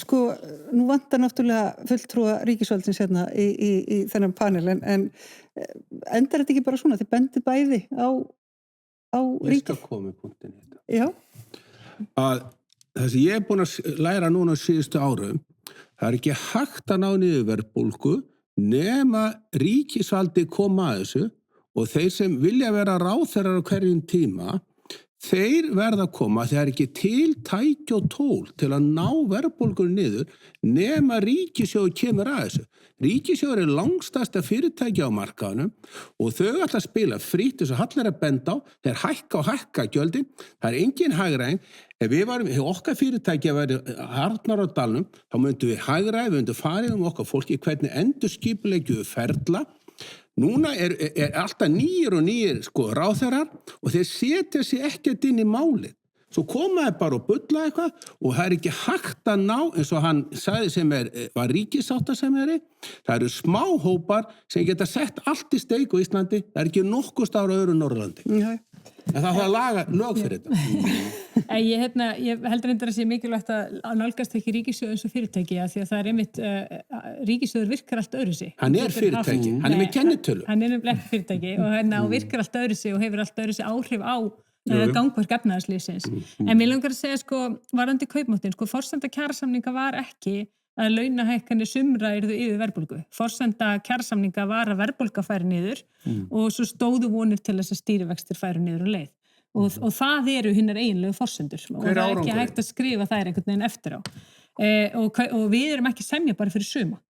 sko, nú vantar náttúrulega fulltrúa ríkisvaldsins hérna í þennan panel, en endar þetta ekki bara svona? Þið bendið bæði á ríki? Ég skal koma í punktin í þetta. Já. Að það sem ég búin að læra núna síðustu árum, það ekki hægt að ná niður verðbólgu nema ríkisvaldi koma að þessu og þeir sem vilja vera ráðherrar á hverjum tíma, þeir verða að koma, þeir ekki til tæki og tól til að ná verðbólgunni niður nema ríkissjóður kemur að þessu. Ríkissjóður langstærsta fyrirtæki á markaðunum og þau ætla að spila frítt þess að hallar að benda á, þeir hækka og hækka gjöldin, það engin hagræðing. Ef við varum, okkar fyrirtæki að vera harnar á dalnum, þá myndum við hagræði, við myndum farið okkar fólki hvernig endurskipuleggju ferla. Núna alltaf nýjir sko ráðherrar og þeir setja sig ekkert inn í málið. Svo komaði bara og bulla eitthvað og það ekki hægt að ná, eins og hann sagði sem var ríkissáttasemjari, það smáhópar sem geta sett allt í steik á Íslandi, það ekki nokkuð staðar á öðru Norðurlandi. Já. En það þarf að laga lög fyrir þetta. Ég heldur reyndar að sé mikilvægt að nálgast ekki ríkissjóð eins og fyrirtæki því að það er einmitt, ríkissjóður virkar allt öðru sig. Hann er fyrirtæki, hann er með kennitölu. Hann er nefnilega ekki fyrirtæki og virkar allt öðru sig og hefur allt öðru sig áhrif á gangverk efnahagslífsins. En mér langar að segja varðandi kaupmáttin, forsenda kjarasamninga var ekki að launahækkanir sumra yrðu yfir verðbólgu. Forsenda kjarasamninga var að verðbólga færi niður og svo stóðu vonir til þess að stýrivextir færi niður á leið. Og það eru hinnar eiginlegu forsendur og það er ekki hægt að skrifa þær einhvern veginn eftir á. Og við erum ekki að semja bara fyrir suma,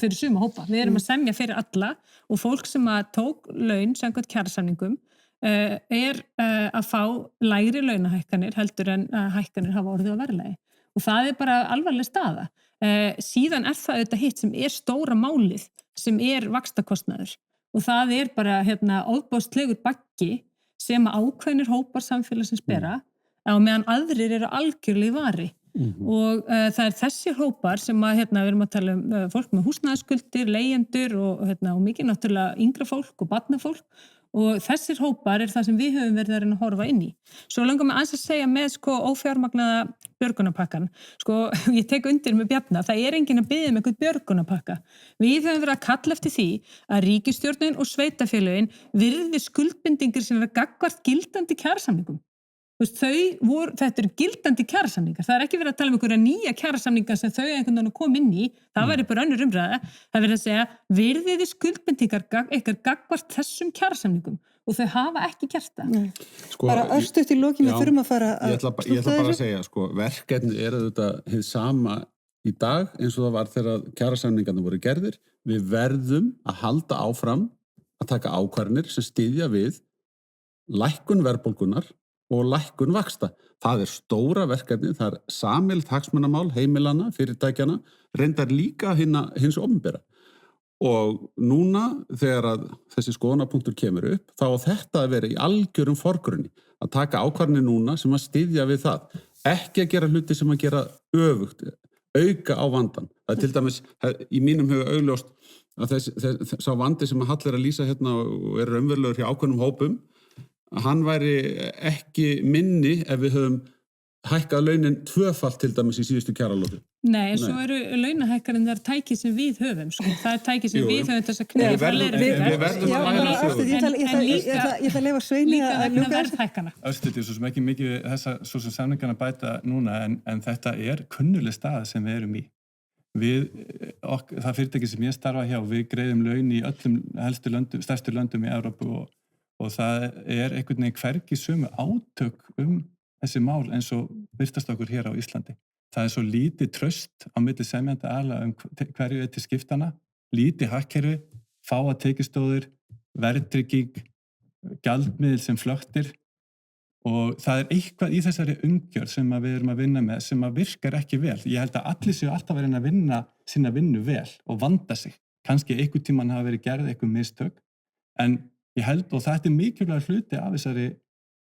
fyrir suma hópa. Við erum að semja fyrir alla og fólk sem að tók laun samkvæmt kjarasamningum er að fá lægri launahækkanir heldur en hækkanir hafa orðið á verðlagi. Og það er bara alvarleg staða. Síðan er það auðvitað hitt sem er stóra málið sem er vaxtakostnaður og það er bara ofboðslegur baggi sem ákveðnir hópar samfélagsins bera á meðan aðrir eru algjörlega í vari og það er þessir hópar sem að við erum að tala fólk með húsnæðisskuldir, leigjendur og mikið náttúrulega yngra fólk og barnafólk og þessir hópar er það sem við höfum verið að reyna að horfa inn í. Svo langar mig aðeins að segja með ófjármagnaða björgunarpakkan. Ég tek undir með Bjarna, það er enginn að biðja einhvern björgunarpakka. Við höfum verið að kalla eftir því að ríkisstjórnin og sveitarfélögin virði skuldbindingar sem gagnvart gildandi kjarasamningum. Þetta eru gildandi kjarasamningar. Það er ekki verið að tala einhverja nýja kjarasamningar sem þau einhvern veginn að koma inn í. Það væri bara önnur umræða. Það verið að segja, virðiði skuldbindingar eitthvað gagnvart þessum kjarasamningum og þau hafa ekki gert það. Bara örstutt í lokin við þurfum að fara að... Ég ætla bara að segja, verkefni er auðvitað hið sama í dag eins og það var þegar kjarasamningarnir voru gerðir. Við verðum að halda áfram að taka ákvarðanir sem styðja við lækkun verðbólgunnar og lækkun vaxta. Það er stóra verkefni, það er sameiginlegt hagsmunamál heimilana, fyrirtækjana, reyndar líka hins opinbera. Og núna þegar að þessi skoðanapunktur kemur upp, þá á þetta að vera í algjörum forgrunni, að taka ákvarðanir núna sem að styðja við það. Ekki að gera hluti sem að gera öfugt, auka á vandan. Það er til dæmis, í mínum huga augljóst, að sá vandi sem að Hall er að lýsa og er raunverulegur hjá ákveðnum hópum, hann væri ekki minni ef við höfum hækkað launin tvöfalt til dæmis í síðustu kjaralotu. Nei, en svo eru launahækkarinn þar tæki sem við höfum, Það er tæki sem við höfum þess að knæða frá leiðréttingu. Við verðum að læra sögur. Ég ætla að leyfa Sveini að ljúka verðhækkana. Östuði, svo sem ekki mikið þessa svo sem samningarna bæta núna, en þetta er kunnuleg stað sem við erum í. Það fyrirtæki sem ég starfa hjá, við greiðum laun í öllum helstu löndum, stærstu löndum í Evrópu og það er einhvern veginn hvergi sömu átök þessi mál eins og virtast okkur hér á Íslandi. Það er svo lítið traust á milli semjandi aðila hverju er til skiptana, lítið hagkerfi, fáa tekjustóðir, verðtrygging, gjaldmiðil sem flöktir og það er eitthvað í þessari umgjörð sem við erum að vinna með sem að virkar ekki vel. Ég held að allir séu alltaf verið að vinna sína vinnu vel og vanda sig. Kannski einhvern tímann hafa verið gerð einhver mistök en ég held, og þetta er mikilvæg hluti af þessari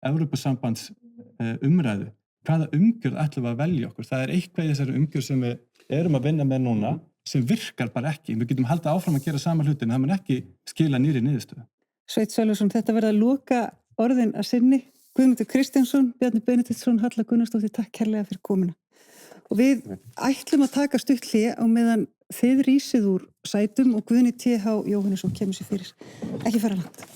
Evrópusambands umræðu. Hvaða umgjörð ætlum við að velja okkur? Það er eitthvað í þessari umgjörð sem við erum að vinna með núna sem virkar bara ekki. Við getum haldið áfram að gera sama hlutin, það mun ekki skila nýri niðurstöðu. Sveinn Sölvason, þetta verða að loka orðin að sinni. Guðmundur Kristjánsson, Bjarni Benediktsson, Halla Gunnarsdóttir, takk kærlega fyrir komuna. Og við ætlum að taka stutt hlé á meðan þið rísið úr sætum og Guðni T.H. Jóhannesson kemur sér fyrir. Ekki fara langt.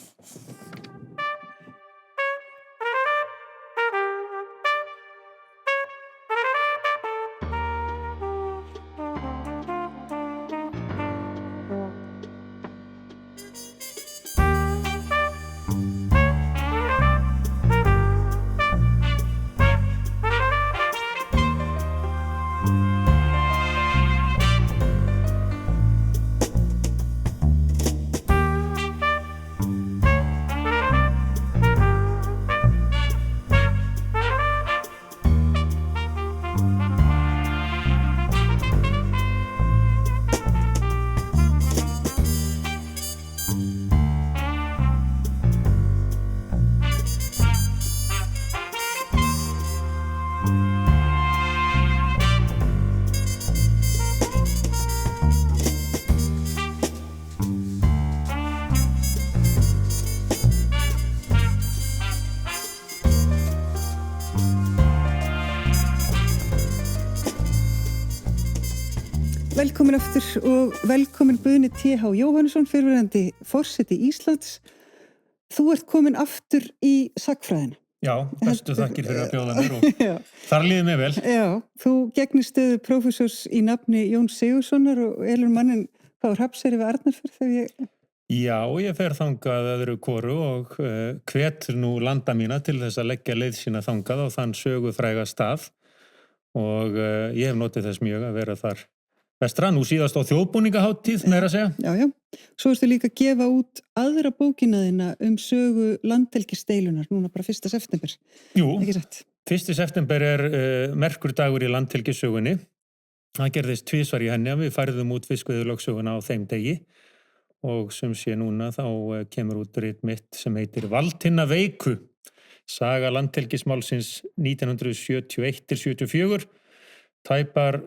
Velkomin aftur og velkomin Guðni T.H. Jóhannesson, fyrrverandi forseti Íslands. Þú ert komin aftur í sagnfræðina. Já, bestu þakkir fyrir að bjóða mér og Já. þar líður mér vel. Já, þú gegnir stöðu prófessors í nafni Jóns Sigurðssonar og elur mannin hvað á Hrafnseyri við Arnarfjörð þegar ég... Já, ég fer þangað öðru hvoru og hvet nú landa mína til þess að leggja leið sína þangað á þann sögufræga stað og ég hef notið þess mjög að vera þar vestra, nú síðast á þjóðbúningaháttíð, meira að segja. Já. Svo ertu líka að gefa út aðra bókina þína sögu landhelgisdeilunar, núna bara 1. september. Jú, Ekki satt? 1. september merkur dagur í landhelgissögunni. Það gerðist tvisvar í henni að við færðum út fiskveiðilögsöguna á þeim degi og sem sé núna þá kemur út rit mitt sem heitir Valdhinna veiku, saga landhelgismálsins 1971-74, tæpar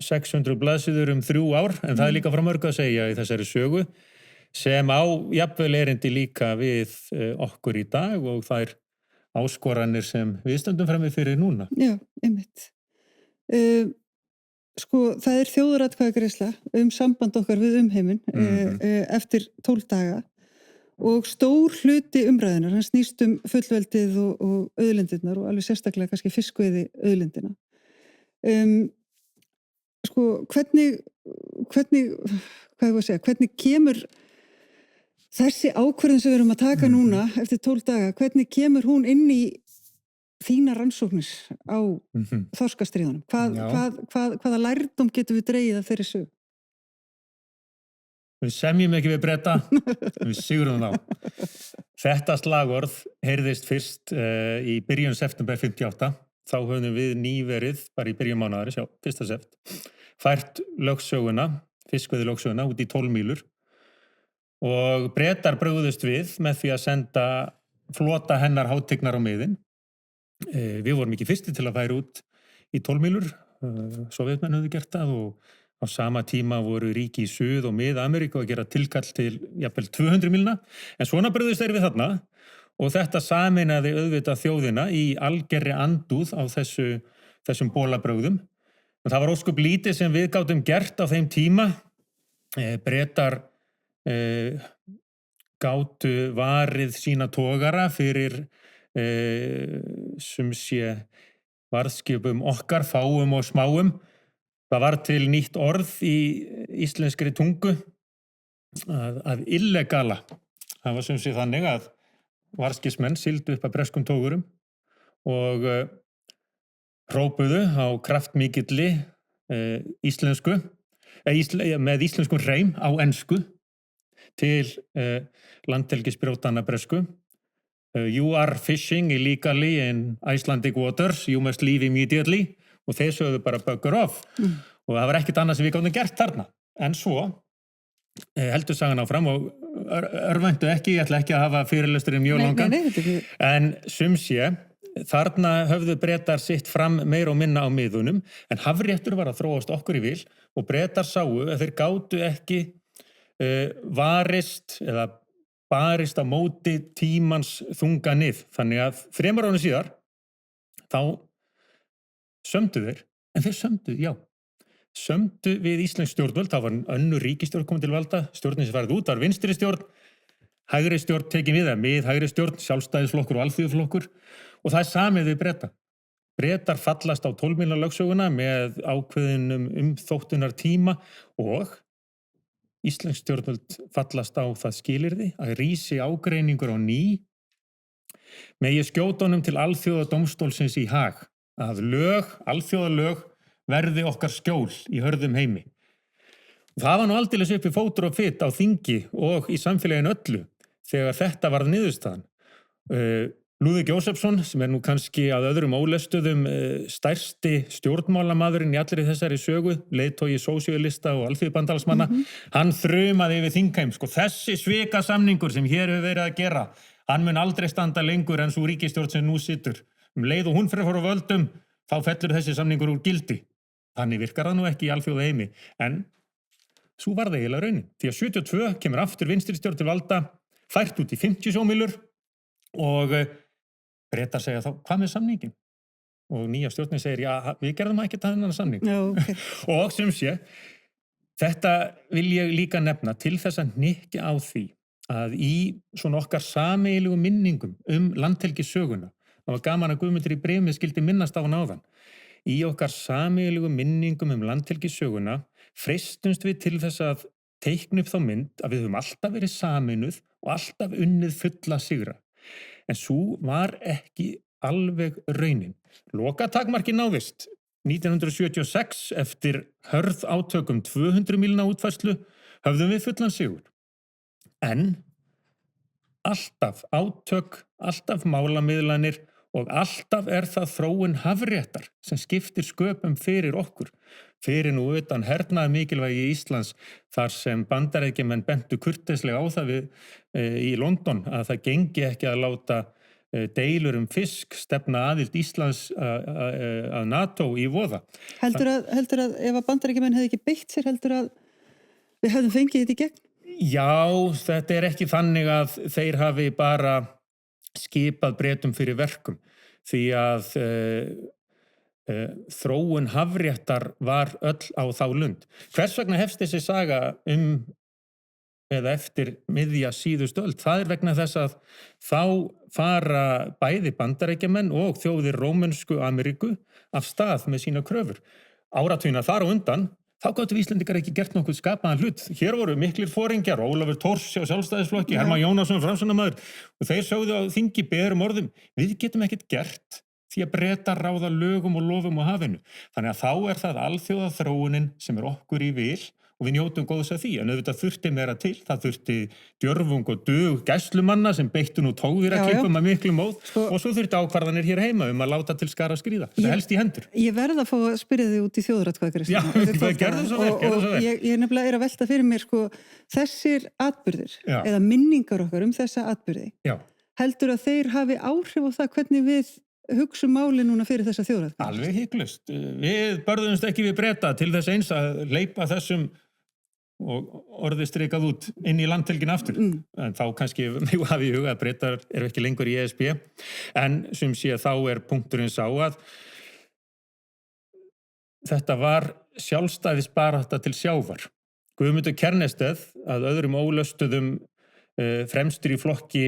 600 blaðsíður 3 ár, en það líka frá mörgu að segja í þessari sögu sem á jafnvel erindi líka við okkur í dag og þær áskoranir sem við stöndum frammi fyrir núna. Já, einmitt. Það er þjóðaratkvæðagreiðsla samband okkar við umheiminn eftir 12 daga og stór hluti umræðunar, hann snýst fullveldið og auðlindirnar og alveg sérstaklega kannski fiskveiði auðlindina. Hvernig kemur þessi ákvörðun sem við erum að taka núna eftir 12 daga, hvernig kemur hún inn í þína rannsóknir á þorskastríðunum? Hvaða lærdóm getum við dregið af þeirri sögu? Við semjum ekki við Breta, við sigurum þá. Þetta slagorð heyrðist fyrst í byrjun september 58. Þá höfum við nýverið, bara í byrjun mánaðarins, 1. sept, fært lögsöguna, fiskveiðilögsöguna út í 12 mílur og Bretar brugðust við með því að senda flota hennar hátignar á miðin. Við vorum ekki fyrsti til að færa út í 12 mílur, Sovétmenn höfðu gert það og á sama tíma voru ríki í Suð- og Mið-Ameríku að gera tilkall til jafnvel 200 mílna, en svona brugðust þeir við þarna og þetta sameinaði auðvitað þjóðina í algerri andúð á þessum bólabrögðum. En það var óskup lítið sem við gátum gert á þeim tíma. Bretar gátu varið sína togara fyrir sem sé varðskipum okkar, fáum og smáum. Það var til nýtt orð í íslenskri tungu að illegala. Það var sem sé þannig að varðskipsmenn sigldu upp að breskum togurum og hrópuðu á kraftmikilli íslensku, með íslenskum hreim á ensku til landhelgisbrjótanna bresku. You are fishing illegally in Icelandic waters, you must leave immediately. Og þeir sögðu bara bugger off. Og það var ekkert annað sem við gátum gert þarna. En svo heldur sagan áfram og örvæntu ekki, ég ætla ekki að hafa fyrirlesturinn mjög langan. En sum sé, þarna höfðu Bretar sitt fram meira og minna á miðunum, en hafréttur var að þróast okkur í vil og Bretar sáu að þeir gátu ekki varist eða barist á móti tímans þunga nið. Þannig að 3 árum síðar, þá sömdu þeir, en þeir sömdu við íslensk stjórnvöld, þá var önnur ríkisstjórn komið til valda, stjórnin sem farið út var vinstri stjórn, hægri stjórn tekin við það, mið-hægri stjórn, sjálfstæðisflokkur og alþýðuflokkur og það er samið við Breta. Bretar fallast á 12 mílna lögsöguna með ákveðinum umþóttunar tíma og íslensk stjórnvöld fallast á það skilyrði að rísi ágreiningur á ný megi skjóta honum til alþjóðadómstólsins í Haag. Að alþjóðalög verði okkar skjól í hörðum heimi. Það var nú aldeilis uppi fótur og fit á þingi og í samfélaginu öllu þegar þetta varð niðurstaðan. Lúðvík Jósefsson, sem nú kannski að öðrum ólestuðum stærsti stjórnmálamadurinn í allri þessari sögu, leiðtogi sósíalista og alþýðubandalagsmanna, hann þrumaði yfir þingheim. Þessi svikasamningur sem hér hefur verið að gera, hann mun aldrei standa lengur en svo ríkisstjórn sem nú situr. Leið og hún fyrir að völdum, þá fellur þessi samningur úr gildi. Þannig virkar það nú ekki í alþjóða heimi. En svo var það eiginlega raunin. Því að 72 kemur aftur vinstri stjórn til valda, fært út í 50 sjómílur og Bretar segja þá, hvað með samningin? Og nýja stjórnin segir, já, við gerðum ekki þennan samning. Okay. Og sem sé, Þetta vil ég líka nefna til þess að hnykkja á því að í svona okkar sameiginlegu minningum landhelgissöguna, það var gaman að Guðmundur í bréfi skildi minnast á hann áðan, í okkar sameiginlegu minningum landhelgissöguna freistumst við til þess að teikna upp þá mynd að við höfum alltaf verið sameinuð og alltaf unnið fulla sigra. En svo var ekki alveg raunin. Lokatakmarkið náðist 1976 eftir hörð átökum 200 mílna útfærslu höfðum við fullan sigur. En alltaf átök, alltaf málamiðlanir og alltaf það þróun hafréttar sem skiptir sköpum fyrir okkur. Fyrir nú utan hernaðar mikilvægi Íslands þar sem bandaríkjamenn bentu kurteislega á það í London að það gengi ekki að láta deilur fisk stefna aðild Íslands að NATO í voða. Heldur að ef að bandaríkjamenn hefði ekki beitt sér, heldur að við hefðum fengið þetta í gegn? Já, þetta ekki þannig að þeir hafi bara skipað Bretum fyrir verkum því að þróun hafréttar var öll á þá lund. Hvers vegna hefst þessi saga eða eftir miðja síðustu öld? Það vegna þess að þá fara bæði bandaríkjamenn og þjóðir Rómönsku Ameríku af stað með sína kröfur. Áratugina þar á undan, þá gátu Íslendingar ekki gert nokkuð skapaðan hlut. Hér voru miklir foringjar, Ólafur Thors hjá Sjálfstæðisflokki, Hermann Jónasson, Framsóknarmaður, og þeir sögðu á þingi berum orðum, við getum ekkert gert því að Bretar ráða lögum og lofum á hafinu. Þannig að þá það alþjóða þróunin sem okkur í vil og við njótum góðs af því. En auðvitað þurfti meira til, það þurfti djörfung og dug gæslumanna sem beittu nú tóðvíraklippum að miklu móð og svo þurfti ákvarðanir hér heima að láta til skara skríða. Það helst í hendur. Ég verð að fá að spyrja þig út í þjóðaratkvæðagreiðsluna. Já, gerðu svo vel. Og ég nefnilega að velta fyrir mér þessir atburðir eða minningar okkar þessa atburði. Já. Heldur að þeir hafi áhrif á það hvernig við hugsa máli núna fyrir þessa þjóðaratkvæðagreiðslu? Alveg hygglust. Við börðumst ekki við Breta til þess eins að leipa þessum og orðið strikað út inn í landhelgin aftur. En þá kannski mjög hafi í huga að Bretar ekki lengur í ESB. En sem sé þá punkturinn sá að þetta var sjálfstæðisbarátta til sjávar. Guðmundur Kjærnested að öðrum ólöstuðum fremstur í flokki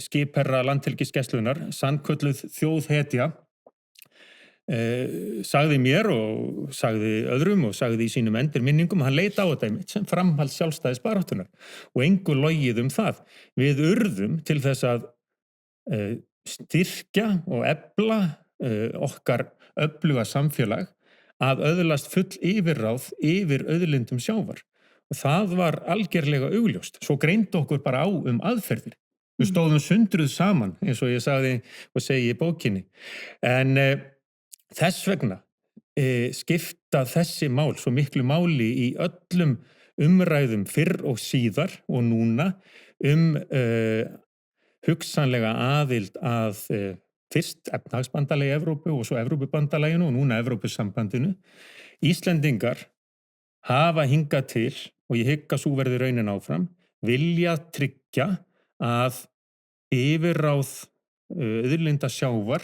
skipherra landhelgisgæslunnar, sannkölluð þjóðhetja, sagði mér og sagði öðrum og sagði í sínum endurminningum, hann leit á þetta sem framhald sjálfstæðisbaráttunar og engu logið það. Við urðum til þess að styrkja og efla okkar öfluga samfélag að öðlast full yfirráð yfir auðlindum sjávar. Og það var algerlega augljóst. Svo greindi okkur bara á aðferðir. Við stóðum sundruð saman, eins og ég sagði og segi í bókinni. En þess vegna skipta þessi mál svo miklu máli í öllum umræðum fyrr og síðar og núna hugsanlega aðild að fyrst efnahagsbandalagi Evrópu og svo Evrópubandalaginu og núna Evrópusambandinu. Íslendingar hafa hingað til, og ég hygg að sú verði raunin áfram, vilja tryggja að yfirráð auðlinda sjávar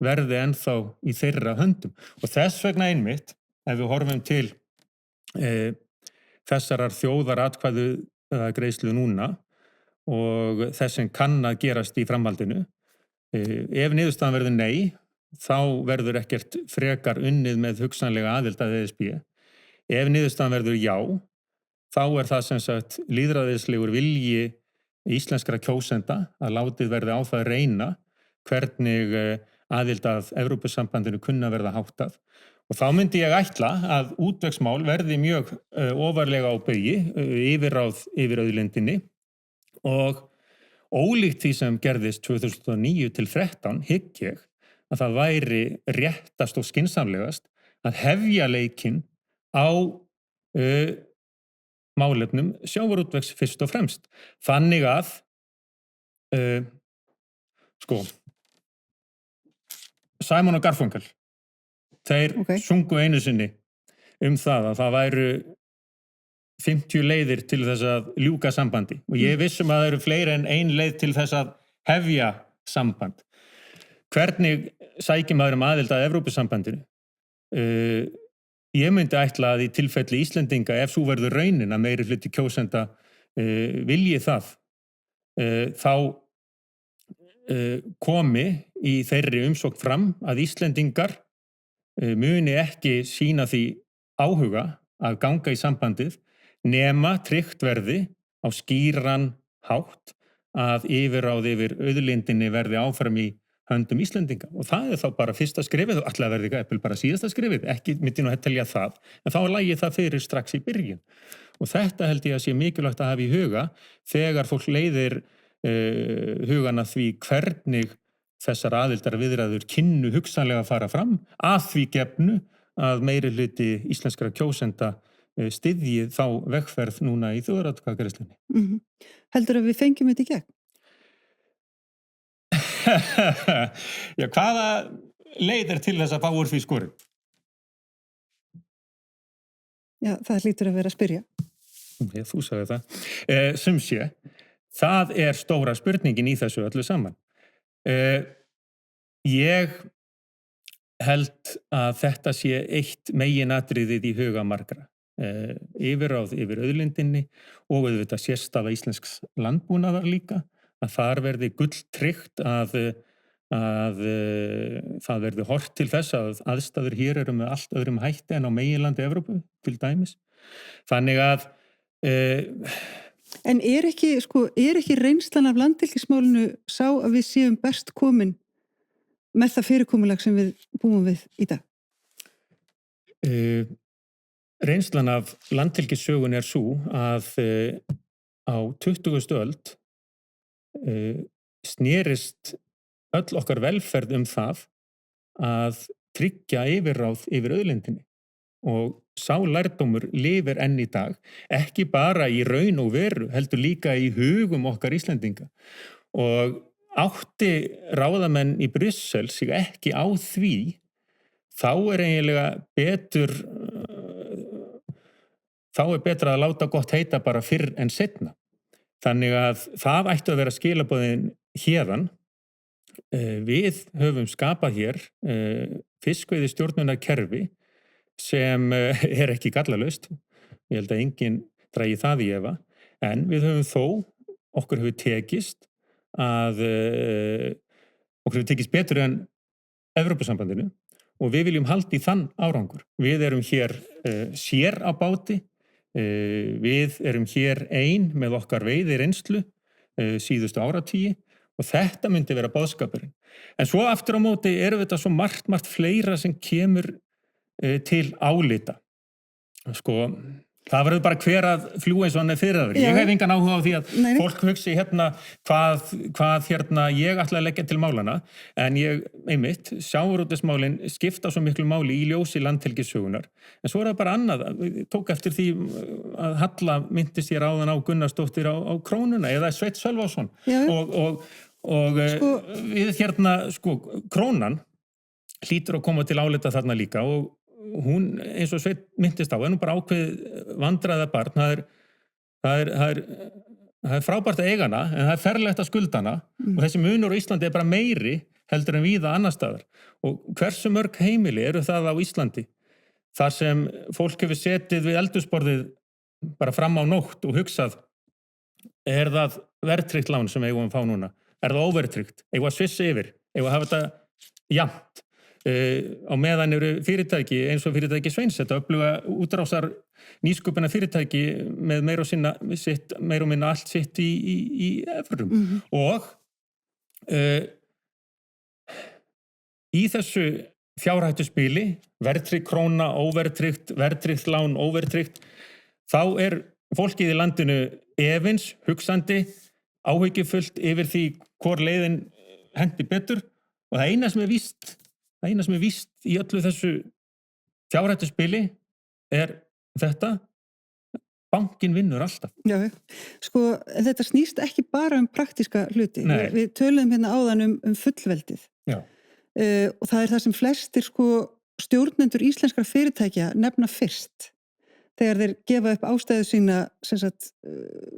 verði ennþá í þeirra höndum. Og þess vegna einmitt, ef við horfum til þessarar þjóðaratkvæðagreiðslu núna og þess sem kann að gerast í framhaldinu, ef niðurstaðan verður nei, þá verður ekkert frekar unnið með hugsanlega aðild að ESB. Ef niðurstaðan verður já, þá það sem sagt lýðræðislegur vilji íslenskra kjósenda að látið verði á það reyna hvernig aðild að Evrópusambandinu kunna verða háttað. Og þá myndi ég ætla að útvegsmál verði mjög ofarlega á baugi, yfirráð yfir auðlindinni og ólíkt því sem gerðist 2009 til 2013 hygg ég að það væri réttast og skynsamlegast að hefja leikinn á málefnum sjávarútvegs fyrst og fremst. Þannig að Simon og Garfunkel þeir sungu einu sinni það að það væru 50 leiðir til þess að ljúka sambandi og ég vissum að það eru fleiri en ein leið til þess að hefja samband. Hvernig sækir maður aðild að Evrópusambandinu? ég myndi ætla að í tilfelli Íslendinga, ef svo verður raunin að meiri hluti kjósenda vilji það, þá komi í þeirri umsókn fram að Íslendingar muni ekki sýna því áhuga að ganga í sambandið nema tryggt verði á skýran hátt að yfirráð yfir auðlindinni verði áfram í höndum Íslendinga og það þá bara fyrsta skrifið og alltaf verði ekki bara síðasta skrifið, ekki myndi nú telja það, en þá lægi það fyrir strax í byrjun og þetta held ég að sé mikilvægt að hafa í huga þegar fólk leiðir hugana því hvernig þessar aðildarviðræður kynnu hugsanlega að fara fram að því gefnu að meiri hluti íslenskra kjósenda styðji þá vegferð núna í þjóðaratkvæðagreiðslunni. Heldur að við fengjum þetta í gegn? Já, hvaða leið til þess að fá úr því skorið? Já, það hlýtur að vera að spyrja. Þú sagði það. Sem sé, það stóra spurningin í þessu öllu saman. Ég held að þetta sé eitt meginatriðið í huga margra. Yfirráð yfir auðlindinni og auðvitað sérstaða íslensks landbúnaðar líka, að þar verði gulltryggt að það verði horft til þess að aðstæður hér eru með allt öðrum hætti en á meginlandi Evrópu til dæmis. Þannig að En ekki reynslan af landhelgismálinu sá að við séum best komin með það fyrirkomulag sem við búum við í dag? Reynslan af landhelgissögun svo að á 20. öld snerist öll okkar velferð það að tryggja yfirráð yfir auðlindinni og sá lærdómur lifir enn í dag, ekki bara í raun og veru, heldur líka í hugum okkar Íslendinga og átti ráðamenn í Brussel sig ekki á því, þá eiginlega betra að láta gott heita bara fyrr en seinna. Þannig að það ættu að vera skilaboðin héðan. Við höfum skapað hér fiskveiðistjórnunarkerfi sem ekki gallalaust. Ég held að enginn dragi það í efa, en við höfum okkur hefur tekist betur en Evrópusambandinu og við viljum halda í þann árangur. Við erum hér sér á báti, við erum hér ein með okkar veiðireynslu síðustu áratugi og þetta myndi vera boðskapurinn. En svo aftur á móti þetta svo margt fleira sem kemur til álita. Það verður bara hver að fljúga eins og hann fyrir aðri. Ég hef engan áhuga á því að fólk hugsi hvað ég ætla að leggja til málana, en sjávarútvegsmálin skipta svo miklu máli í ljósi landhelgissögunar. En svo það bara annað, tók eftir því að Halla minntist hér áðan á Gunnarsdóttir á krónuna, eða Sveinn Sölvason. Og við krónan hlýtur að koma til álita þarna líka og hún, eins og Sveinn minntist á, nú bara ákveð vandræða barn, það er frábært að eiga hana, en það er ferlegt að skulda hana og þessi munur á Íslandi bara meiri heldur en víða annar staðar. Og hversu mörg heimili eru það á Íslandi? Þar sem fólk hefur setið við eldhúsborðið bara fram á nótt og hugsað, það verðtryggt lán sem eigum að fá núna? Það óverðtryggt? Eigum að svissa yfir? Eigum að hafa þetta jafnt? Á meðan eru fyrirtæki eins og fyrirtæki Sveins, þetta öfluga útrásar nýsköpuna fyrirtæki með meira og minna allt sitt í evrum. Og í þessu fjárhættuspili, verðtryggt króna, óverðtryggt, verðtryggt lán, óverðtryggt, þá fólkið í landinu efins, hugsandi, áhyggjufullt yfir því hvor leiðin hendi betur og það eina sem víst í öllu þessu fjárhættuspili þetta, bankinn vinnur alltaf. Já, þetta snýst ekki bara praktíska hluti. Við töluðum hérna áðan fullveldið. Já. Og það það sem flestir stjórnendur íslenskra fyrirtækja nefna fyrst þegar þeir gefa upp ástæðu sína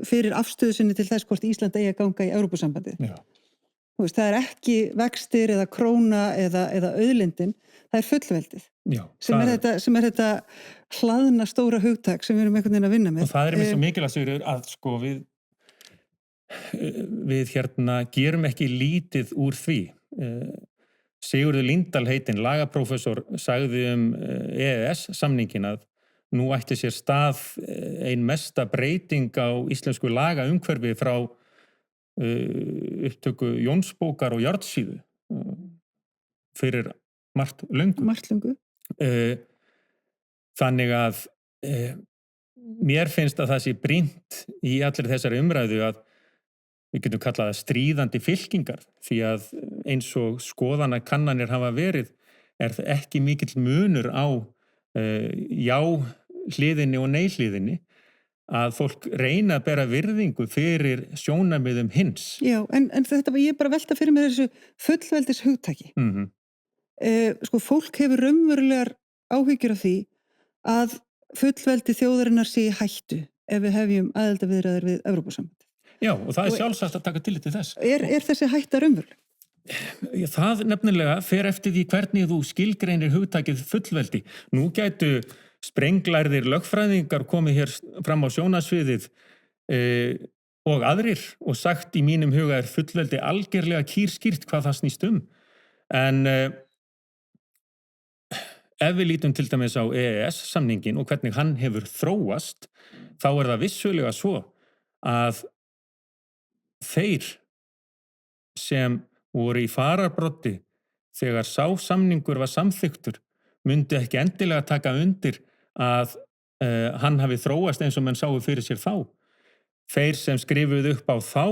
fyrir afstöðu sinni til þess hvort Ísland eigi að ganga í Evrópusambandið. Já. Þú veist, það er ekki vextir eða króna eða auðlindin, það er fullveldið. Já, Sem er þetta hlaðna stóra hugtak sem við erum einhvern veginn að vinna með. og það er mér svo mikilvægt, Sigurður, að sko við gerum ekki lítið úr því. Sigurður Líndal heitinn, lagaprófessor, sagði EES-samningin að nú ætti sér stað ein mesta breyting á íslensku lagaumhverfi frá upptöku Jónsbókar og Járnsíðu fyrir margt löngu. Þannig að mér finnst að það sé brýnt í allir þessari umræðu að við getum kallað það stríðandi fylkingar, því að eins og skoðanakannanir hafa verið er það ekki mikill munur á já hliðinni og nei hliðinni, að fólk reyna að bera virðingu fyrir sjónarmiðum hins. Já, en þetta var ég bara velta fyrir mig þessu fullveldis hugtaki. Sko, fólk hefur raunverulegar áhyggjur af því að fullveldi þjóðarinnar sé í hættu ef við hefjum aðildarviðræður við Evrópusambandið. Já, og það er sjálfsagt að taka tillit til þess. Er þessi hætta raunveruleg? Það nefnilega fer eftir því hvernig þú skilgreinir hugtakið fullveldi. Nú gætu sprenglærðir lögfræðingar komið hér fram á sjónasviðið og aðrir og sagt í mínum huga er fullveldi algerlega kýrskýrt hvað það snýst um. En ef við lítum til dæmis á EES-samningin og hvernig hann hefur þróast, þá er það vissulega svo að þeir sem voru í fararbroddi þegar sá samningur var samþykktur myndu ekki endilega taka undir að hann hafi þróast eins og menn sáu fyrir sér þá. Þeir sem skrifuðu upp á þá,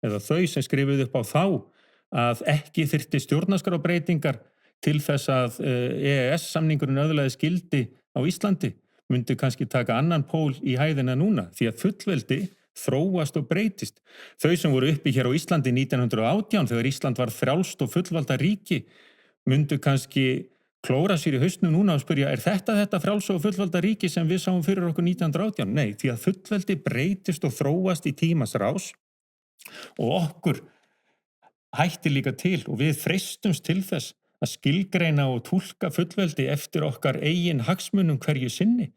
eða þau sem skrifuðu upp á þá, að ekki þyrfti stjórnarskrárbreytingar til þess að EES-samningurinn öðlaðist gildi á Íslandi, myndu kannski taka annan pól í hæðina núna, því að fullveldi þróast og breytist. Þau sem voru uppi hér á Íslandi 1918, þegar Ísland var frjálst og fullvalda ríki, myndu kannski klóra sér í hausnum núna og spyrja, er þetta frjáls og fullvalda ríki sem við sáum fyrir okkur 1918? Nei, því að fullveldi breytist og þróast í tímans rás og okkur hættir líka til og við freistumst til þess að skilgreina og túlka fullveldi eftir okkar eigin hagsmunum hverju sinni.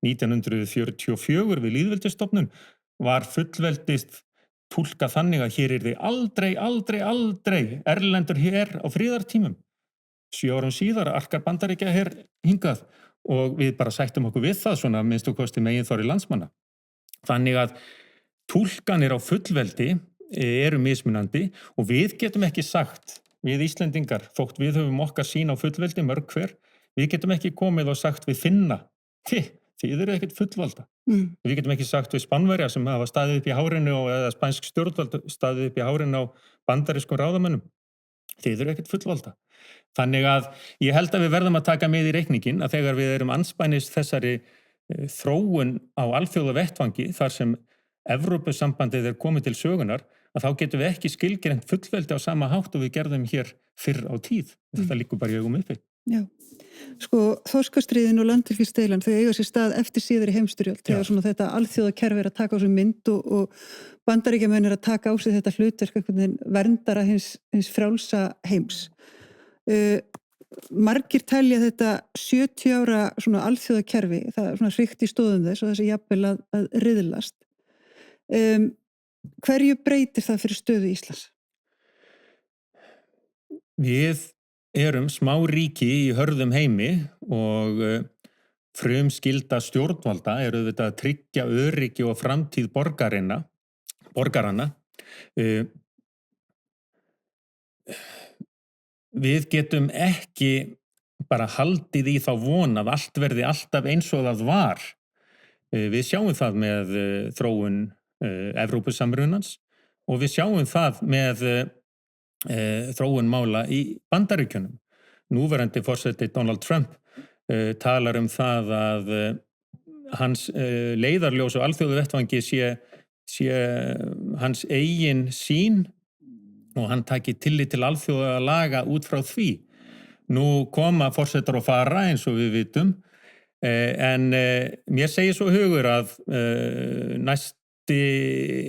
1944 við lýðveldisstofnun var fullveldist túlka þannig að hér yrði aldrei erlendur hér á friðartímum. 7 árum síðar arkar Bandaríkja hér hingað og við bara sættum okkur við það svona minnstu kosti meginþorri landsmanna. Þannig að túlkanir á fullveldi eru mismunandi og við getum ekki sagt, við Íslendingar, þótt við höfum okkar sýn á fullveldi mörg hver, við getum ekki komið og sagt við Finna, þið eru ekkert fullvalda. Við getum ekki sagt við Spánverja sem hafa staðið upp í hárinu eða spænsk stjórnvald staðið upp í hárinu á bandarískum ráðamönnum. Þið eru ekkert fullvalda. Þannig að ég held að við verðum að taka með í reikningin að þegar við erum andspænis þessari þróun á alþjóðavettvangi þar sem Evrópusambandið er komið til sögunar, að þá getum við ekki skilgreint fullveldi á sama hátt og við gerðum hér fyrr á tíð. Þetta liggur bara í augum uppi. Já. Sko, þorskastríðin og landhelgisdeilan, þau eiga sér stað eftir síðari heimsstyrjöld, þegar svona þetta alþjóðakerfi er að taka á sig mynd og Bandaríkjamenn er að taka á sig þetta hlutverk einhvern veginn verndara hins frjálsa heims. Margir telja þetta 70 ára svona alþjóðakerfi, það er svona hrygt í stóðum þess og þessi jafnvel að riðlast. Hverju breytir það fyrir stöðu Íslands? Við erum smá ríki í hörðum heimi og frumskylda stjórnvalda eru auðvitað að tryggja öryggi og framtíð borgaranna. Við getum ekki bara haldið í þá von að allt verði alltaf eins og það var. Við sjáum það með þróun Evrópusamrunans og við sjáum það með þróun mála í Bandaríkjunum. Núverandi forseti Donald Trump talar um það að hans leiðarljós og alþjóðavettvangi sé hans eigin sýn og hann taki tillit til alþjóðalaga út frá því. Nú koma forsetar og fara eins og við vitum, en mér segir svo hugur að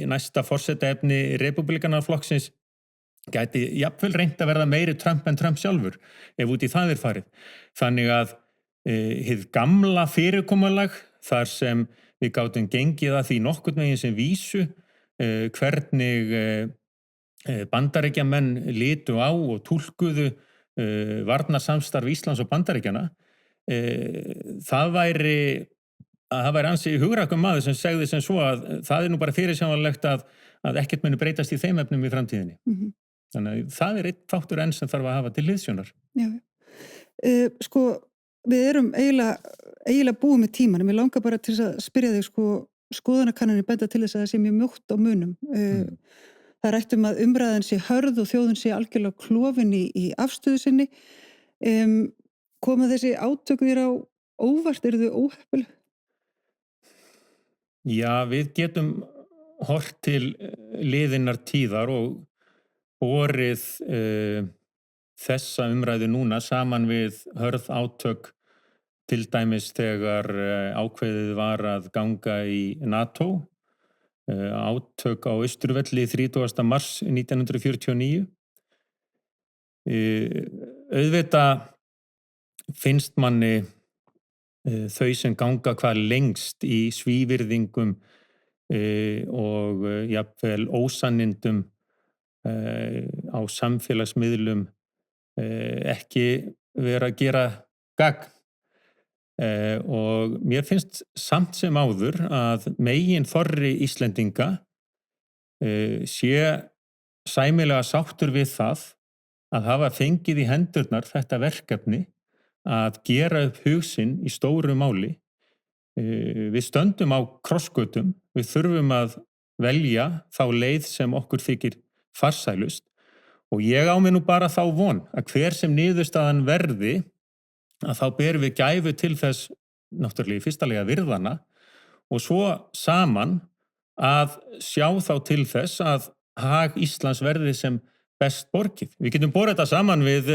næsta forsetaefni Repúblikanaflokksins gæti jafnvel reynt að verða meiri Trump en Trump sjálfur ef út í það farið. Þannig að hið gamla fyrirkomulag þar sem við gátum gengið að því nokkurn veginn sem vísu hvernig Bandaríkjamenn litu á og túlkuðu varnarsamstarf Íslands og Bandaríkjanna. Það væri ansi hugrakum maður sem segði sem svo að það nú bara fyrirsjáanlegt að ekkert muni breytast í þeim efnum í framtíðinni. Þannig að það einn þáttur enn sem þarf að hafa til hliðsjónar. Já. Sko, við erum eiginlega búið með tíman, en mér langar bara til að spyrja þig, sko, skoðanakannanir benda til þess að það sé mjög mjótt á munum. Það rætt að umræðan sé hörð og þjóðin sé algjörlega klofin í afstöðu sinni. Koma þessi átök þér á óvart, eru þau óheppileg? Já, við getum hort til liðinnar tíðar og borið þessa umræðu núna saman við hörð átök til dæmis þegar ákveðið var að ganga í NATO, átök á Austurvelli 30. mars 1949. Auðvitað finnst manni þau sem ganga hvað lengst í svívirðingum og jafnvel ósannindum á samfélagsmiðlum ekki vera að gera gagn. Og mér finnst samt sem áður að megin þorri Íslendinga sé sæmilega sáttur við það að hafa fengið í hendurnar þetta verkefni að gera upp hug sinn í stóru máli. Við stöndum á krossgötum, við þurfum að velja þá leið sem okkur þykir farsælust og ég á mig nú bara þá von að hver sem niðurstaðan verði að þá berum við gæfu til þess náttúrulega í fyrsta lagi að virðana og svo saman að sjá þá til þess að hag Íslands verði sem best borgið. Við getum borið þetta saman við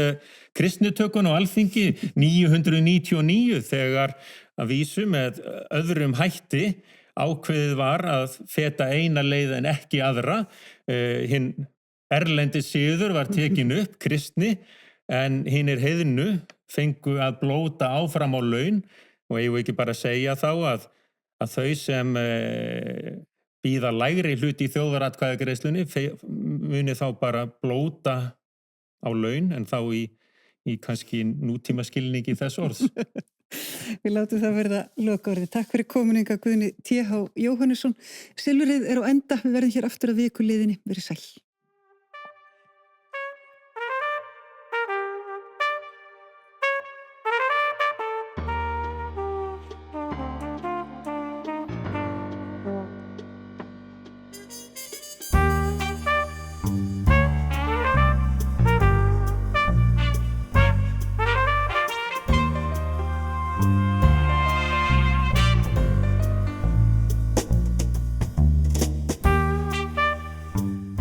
kristnitökun og Alþingi 999 þegar að vísu með öðrum hætti ákveðið var að feta eina leið en ekki aðra. Hinn erlendi siður var tekin upp, kristni, en hinnir heiðnu fengu að blóta áfram á laun og eigum ekki bara að segja þá að þau sem bíða lægri hluti í þjóðaratkvæðagreiðslunni muni þá bara blóta á laun en þá í kannski nútíma skilningi þess orðs. Við látum það verða lokaorðið. Takk fyrir kominninga Guðni T.H. Jóhannesson. Silfrið á enda, við verðum hér aftur að viku liðinni. Verið sæl.